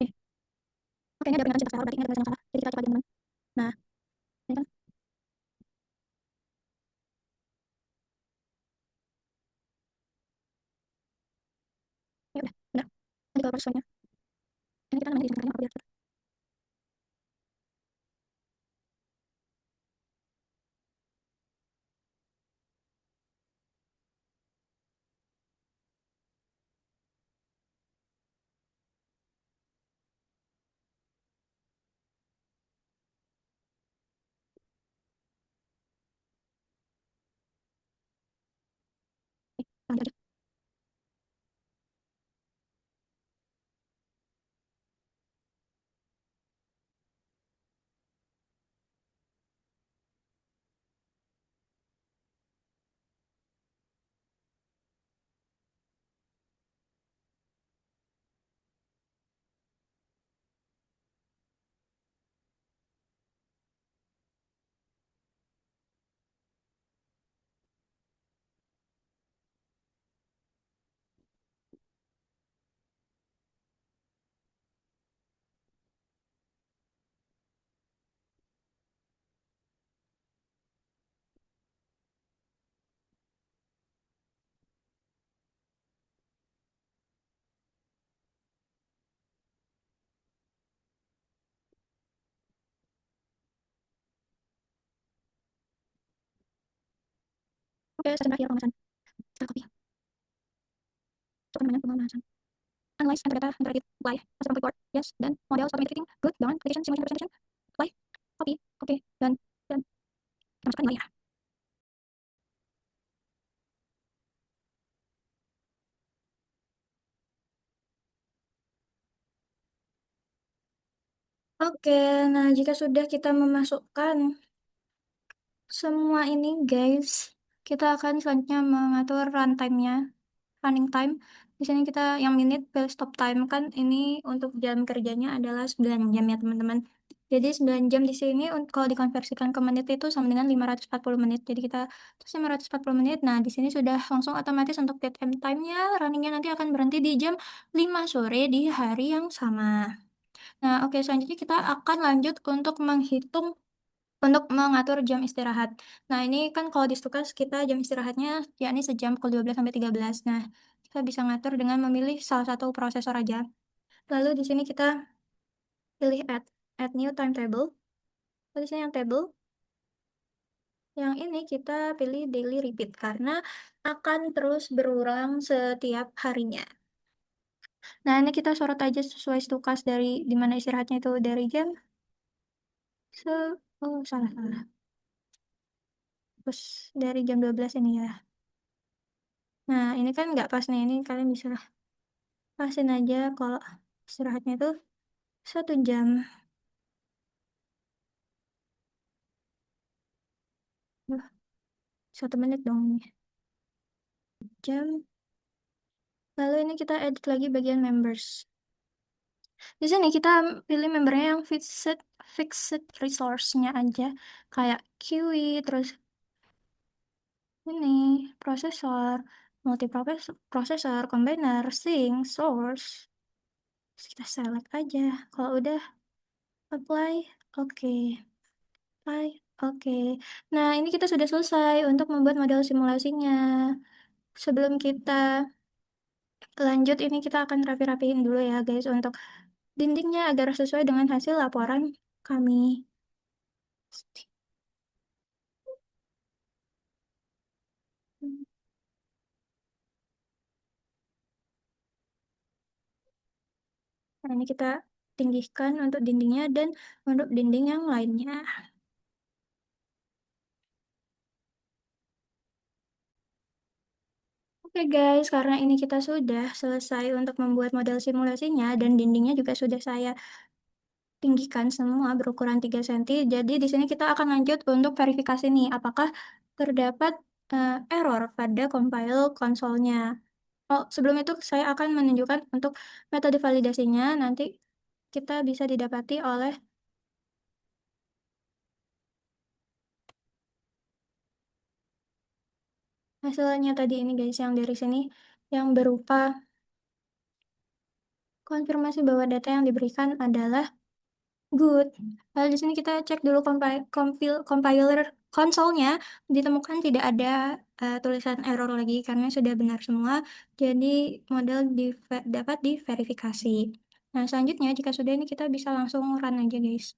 Oke, oke, ini ada peringatan sintak salah, berarti ini ada peringatan yang salah. Jadi kita coba teman-teman. Nah, ini kan, ini udah, benar. Nanti kalau prosesnya, ini kita namanya di apa biar cepat. Oke, lanjut aja. Oke, stasiun terakhir pembahasan. Kita copy. Cukup namanya pembahasan. Analyze enter data, enter edit, apply, paste from clipboard, yes, dan model automated fitting, good, done, application, simulation presentation, apply, copy, oke, dan Nah, jika sudah kita memasukkan semua ini, guys, kita akan selanjutnya mengatur runtime-nya, running time. Di sini kita yang menit per stop time kan ini untuk jam kerjanya adalah 9 jam ya, teman-teman. Jadi 9 jam di sini kalau dikonversikan ke menit itu sama dengan 540 menit. Jadi kita terus 540 menit. Nah, di sini sudah langsung otomatis untuk dead end time-nya, runningnya nanti akan berhenti di jam 5 sore di hari yang sama. Nah, oke, selanjutnya kita akan lanjut untuk menghitung untuk mengatur jam istirahat. Nah, ini kan kalau di Stukas kita jam istirahatnya yakni sejam pukul 12 sampai 13. Nah, kita bisa ngatur dengan memilih salah satu prosesor aja. Lalu di sini kita pilih add new timetable. Lalu di sini yang table, yang ini kita pilih daily repeat karena akan terus berulang setiap harinya. Nah, ini kita sorot aja sesuai Stukas dari di mana istirahatnya itu dari jam se oh salah. Terus dari jam 12 ini ya. Nah, ini kan nggak pas nih, ini kalian bisa pasin aja kalau istirahatnya itu 1 jam. 1 menit dong ini. Jam. Lalu ini kita edit lagi bagian members. Di sini kita pilih membernya yang fixed resource-nya aja. Kayak QE, terus ini, prosesor, multiprosesor, combiner, sync, source. Terus kita select aja. Kalau udah apply, oke. Apply, oke. Nah, ini kita sudah selesai untuk membuat model simulasinya. Sebelum kita lanjut, ini kita akan rapi-rapiin dulu ya, guys, untuk dindingnya agar sesuai dengan hasil laporan kami. Nah, ini kita tinggikan untuk dindingnya dan untuk dinding yang lainnya. Oke guys, karena ini kita sudah selesai untuk membuat model simulasinya dan dindingnya juga sudah saya tinggikan semua berukuran 3 cm. Jadi di sini kita akan lanjut untuk verifikasi nih, apakah terdapat error pada compile konsolnya. Oh, sebelum itu saya akan menunjukkan untuk metode validasinya. Nanti kita bisa didapati oleh hasilnya tadi ini guys, yang dari sini yang berupa konfirmasi bahwa data yang diberikan adalah good. Lalu di sini kita cek dulu compiler konsolnya, ditemukan tidak ada tulisan error lagi karena sudah benar semua. Jadi model dapat diverifikasi. Nah, selanjutnya jika sudah ini kita bisa langsung run aja guys.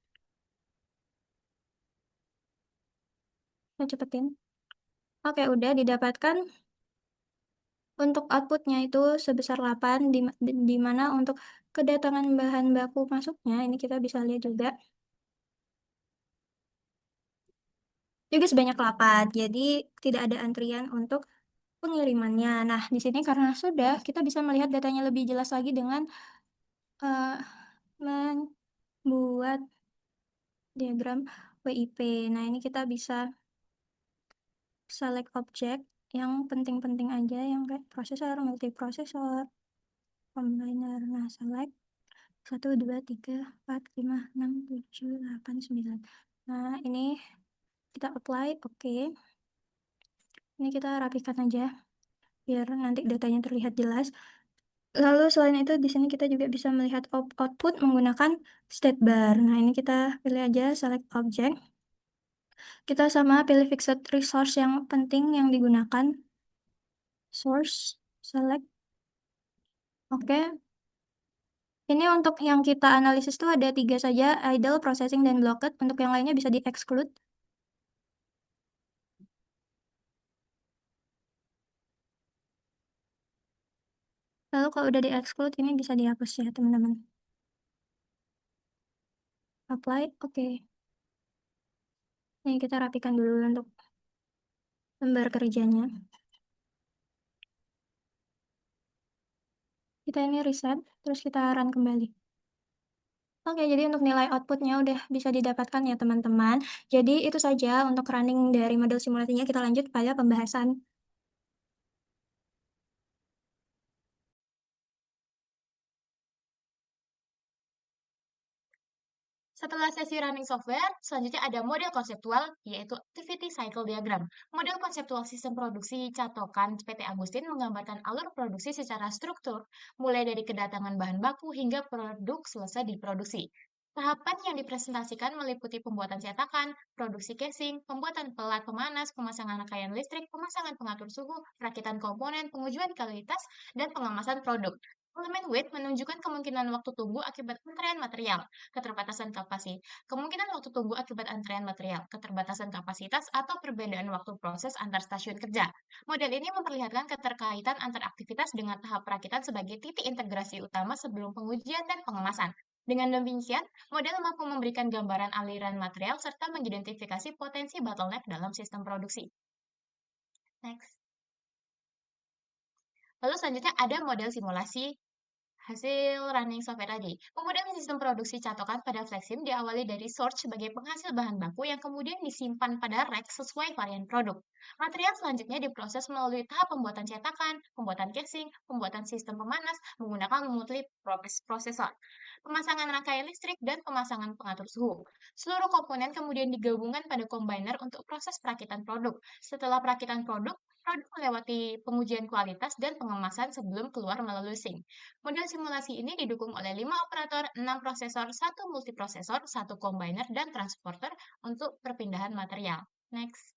Kita cepetin. Oke, udah didapatkan untuk outputnya itu sebesar 8, di mana untuk kedatangan bahan baku masuknya, ini kita bisa lihat juga sebanyak 8. Jadi tidak ada antrian untuk pengirimannya. Nah, di sini karena sudah, kita bisa melihat datanya lebih jelas lagi dengan eh, membuat diagram WIP. Nah, ini kita bisa select objek yang penting-penting aja, yang kayak prosesor, multiprosesor, combiner. Nah, select 1, 2, 3, 4, 5, 6, 7, 8, 9. Nah, ini kita apply, oke. Ini kita rapikan aja, biar nanti datanya terlihat jelas. Lalu selain itu di sini kita juga bisa melihat output menggunakan state bar. Nah, ini kita pilih aja select object. Kita sama pilih fixed resource yang penting yang digunakan. Source, select. Oke. Ini untuk yang kita analisis tuh ada 3 saja, idle, processing, dan blocked. Untuk yang lainnya bisa di-exclude. Lalu kalau udah di-exclude, ini bisa dihapus ya, teman-teman. Apply, oke. Ini kita rapikan dulu untuk lembar kerjanya. Kita ini reset, terus kita run kembali. Oke, jadi untuk nilai outputnya udah bisa didapatkan ya teman-teman. Jadi itu saja untuk running dari model simulasinya, kita lanjut pada pembahasan. Setelah sesi running software, selanjutnya ada model konseptual, yaitu Activity Cycle Diagram. Model konseptual sistem produksi catokan PT Agustin menggambarkan alur produksi secara struktur, mulai dari kedatangan bahan baku hingga produk selesai diproduksi. Tahapan yang dipresentasikan meliputi pembuatan cetakan, produksi casing, pembuatan pelat pemanas, pemasangan rangkaian listrik, pemasangan pengatur suhu, perakitan komponen, pengujian kualitas, dan pengemasan produk. Elemen weight menunjukkan kemungkinan waktu tunggu akibat antrean material, keterbatasan kapasitas, kemungkinan waktu tunggu akibat antrean material, keterbatasan kapasitas, atau perbedaan waktu proses antar stasiun kerja. Model ini memperlihatkan keterkaitan antar aktivitas dengan tahap perakitan sebagai titik integrasi utama sebelum pengujian dan pengemasan. Dengan demikian, model mampu memberikan gambaran aliran material serta mengidentifikasi potensi bottleneck dalam sistem produksi. Next. Lalu selanjutnya ada model simulasi hasil running software tadi. Pemodelan sistem produksi catokan pada Flexim diawali dari source sebagai penghasil bahan baku yang kemudian disimpan pada rack sesuai varian produk. Material selanjutnya diproses melalui tahap pembuatan cetakan, pembuatan casing, pembuatan sistem pemanas menggunakan prosesor, pemasangan rangkaian listrik, dan pemasangan pengatur suhu. Seluruh komponen kemudian digabungkan pada combiner untuk proses perakitan produk. Setelah perakitan produk, produk melewati pengujian kualitas dan pengemasan sebelum keluar melalui sink. Model simulasi ini didukung oleh 5 operator, 6 prosesor, 1 multiprosesor, 1 combiner, dan transporter untuk perpindahan material. Next.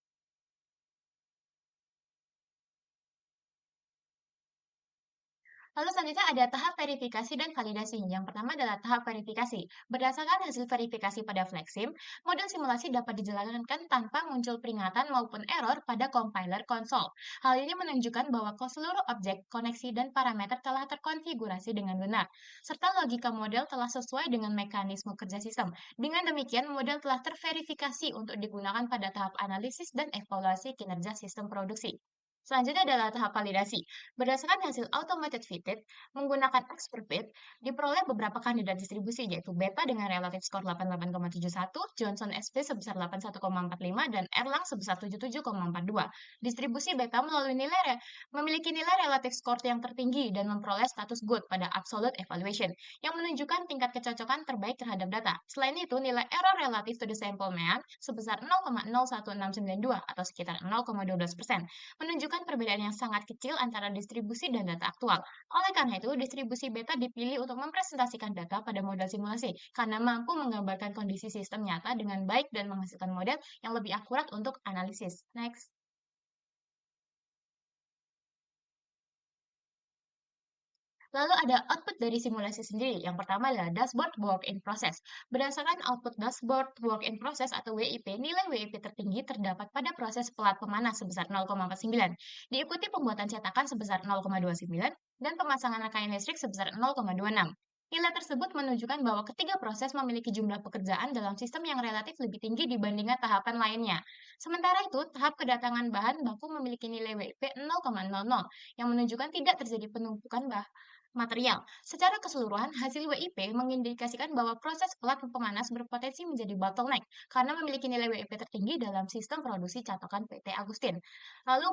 Lalu selanjutnya ada tahap verifikasi dan validasi. Yang pertama adalah tahap verifikasi. Berdasarkan hasil verifikasi pada Flexim, model simulasi dapat dijalankan tanpa muncul peringatan maupun error pada compiler konsol. Hal ini menunjukkan bahwa seluruh objek, koneksi, dan parameter telah terkonfigurasi dengan benar, serta logika model telah sesuai dengan mekanisme kerja sistem. Dengan demikian, model telah terverifikasi untuk digunakan pada tahap analisis dan evaluasi kinerja sistem produksi. Selanjutnya adalah tahap validasi. Berdasarkan hasil automated fitted, menggunakan expert fit, diperoleh beberapa kandidat distribusi, yaitu Beta dengan relatif skor 88,71, Johnson SP sebesar 81,45, dan Erlang sebesar 77,42. Distribusi Beta memiliki nilai relatif skor yang tertinggi dan memperoleh status good pada absolute evaluation, yang menunjukkan tingkat kecocokan terbaik terhadap data. Selain itu, nilai error relatif to the sample mean sebesar 0,01692 atau sekitar 0,12%, menunjukkan perbedaan yang sangat kecil antara distribusi dan data aktual. Oleh karena itu, distribusi beta dipilih untuk mempresentasikan data pada model simulasi karena mampu menggambarkan kondisi sistem nyata dengan baik dan menghasilkan model yang lebih akurat untuk analisis. Next. Lalu ada output dari simulasi sendiri. Yang pertama adalah dashboard work in process. Berdasarkan output dashboard work in process atau WIP, nilai WIP tertinggi terdapat pada proses pelat pemanas sebesar 0,49, diikuti pembuatan cetakan sebesar 0,29, dan pemasangan rangkaian listrik sebesar 0,26. Nilai tersebut menunjukkan bahwa ketiga proses memiliki jumlah pekerjaan dalam sistem yang relatif lebih tinggi dibandingkan tahapan lainnya. Sementara itu, tahap kedatangan bahan baku memiliki nilai WIP 0,00 yang menunjukkan tidak terjadi penumpukan material. Secara keseluruhan, hasil WIP mengindikasikan bahwa proses pelat pemanas berpotensi menjadi bottleneck karena memiliki nilai WIP tertinggi dalam sistem produksi catokan PT Agustin. Lalu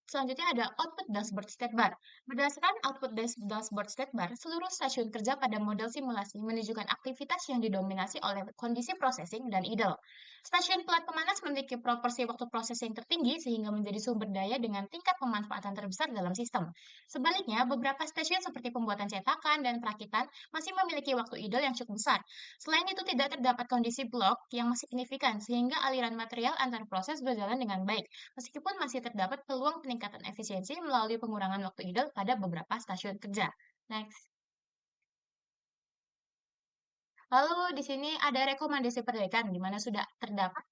selanjutnya ada output dashboard state bar. Berdasarkan output dashboard state bar, seluruh stasiun kerja pada model simulasi menunjukkan aktivitas yang didominasi oleh kondisi processing dan idle. Stasiun pelat pemanas memiliki proporsi waktu processing tertinggi sehingga menjadi sumber daya dengan tingkat pemanfaatan terbesar dalam sistem. Sebaliknya, beberapa stasiun seperti pembuatan cetakan dan perakitan masih memiliki waktu idle yang cukup besar. Selain itu, tidak terdapat kondisi blok yang signifikan sehingga aliran material antar proses berjalan dengan baik, meskipun masih terdapat peluang peningkatan efisiensi melalui pengurangan waktu idle pada beberapa stasiun kerja. Next. Lalu di sini ada rekomendasi penelitian di mana sudah terdapat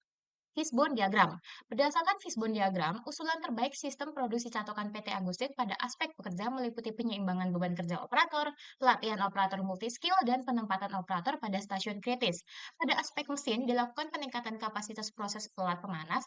Fishbone diagram. Berdasarkan Fishbone diagram, usulan terbaik sistem produksi catokan PT Agustin pada aspek pekerja meliputi penyeimbangan beban kerja operator, pelatihan operator multiskill, dan penempatan operator pada stasiun kritis. Pada aspek mesin, dilakukan peningkatan kapasitas proses pelat pemanas,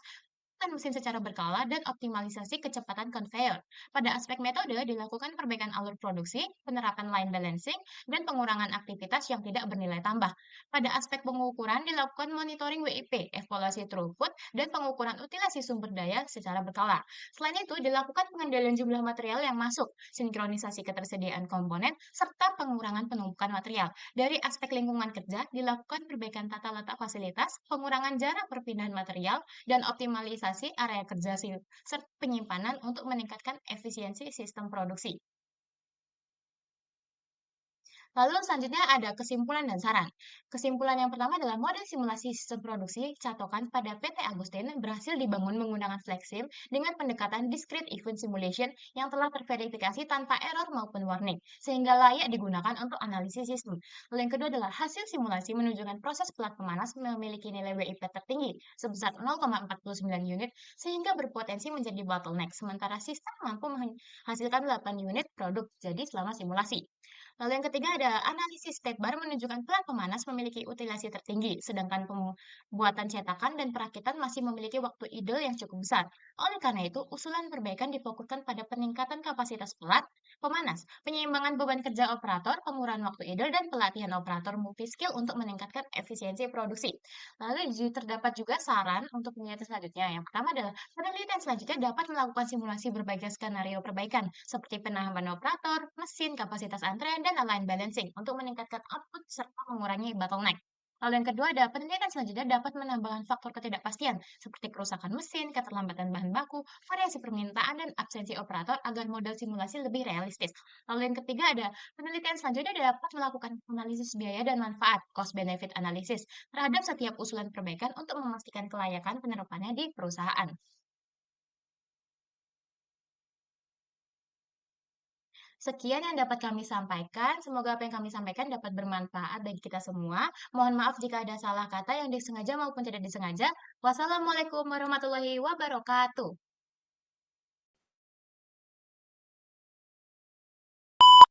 Kan mesin secara berkala dan optimalisasi kecepatan conveyor. Pada aspek metode dilakukan perbaikan alur produksi, penerapan line balancing, dan pengurangan aktivitas yang tidak bernilai tambah. Pada aspek pengukuran dilakukan monitoring WIP, evaluasi throughput, dan pengukuran utilasi sumber daya secara berkala. Selain itu dilakukan pengendalian jumlah material yang masuk, sinkronisasi ketersediaan komponen, serta pengurangan penumpukan material. Dari aspek lingkungan kerja dilakukan perbaikan tata letak fasilitas, pengurangan jarak perpindahan material, dan optimalisasi area kerja serta penyimpanan untuk meningkatkan efisiensi sistem produksi. Lalu selanjutnya ada kesimpulan dan saran. Kesimpulan yang pertama adalah model simulasi sistem produksi catokan pada PT Agustin berhasil dibangun menggunakan Flexim dengan pendekatan discrete event simulation yang telah terverifikasi tanpa error maupun warning, sehingga layak digunakan untuk analisis sistem. Lalu yang kedua adalah hasil simulasi menunjukkan proses pelat pemanas memiliki nilai WIP tertinggi sebesar 0,49 unit sehingga berpotensi menjadi bottleneck, sementara sistem mampu menghasilkan 8 unit produk jadi selama simulasi. Lalu yang ketiga ada analisis state bar menunjukkan pelat pemanas memiliki utilasi tertinggi, sedangkan pembuatan cetakan dan perakitan masih memiliki waktu idle yang cukup besar. Oleh karena itu, usulan perbaikan difokuskan pada peningkatan kapasitas pelat, pemanas, penyeimbangan beban kerja operator, pengurangan waktu idle, dan pelatihan operator multi-skill untuk meningkatkan efisiensi produksi. Lalu terdapat juga saran untuk penelitian selanjutnya. Yang pertama adalah penelitian selanjutnya dapat melakukan simulasi berbagai skenario perbaikan, seperti penambahan operator, mesin, kapasitas antrean, dan align balancing untuk meningkatkan output serta mengurangi bottleneck. Lalu yang kedua ada penelitian selanjutnya dapat menambahkan faktor ketidakpastian seperti kerusakan mesin, keterlambatan bahan baku, variasi permintaan, dan absensi operator agar model simulasi lebih realistis. Lalu yang ketiga ada penelitian selanjutnya dapat melakukan analisis biaya dan manfaat, cost benefit analysis, terhadap setiap usulan perbaikan untuk memastikan kelayakan penerapannya di perusahaan. Sekian yang dapat kami sampaikan. Semoga apa yang kami sampaikan dapat bermanfaat bagi kita semua. Mohon maaf jika ada salah kata yang disengaja maupun tidak disengaja. Wassalamualaikum warahmatullahi wabarakatuh.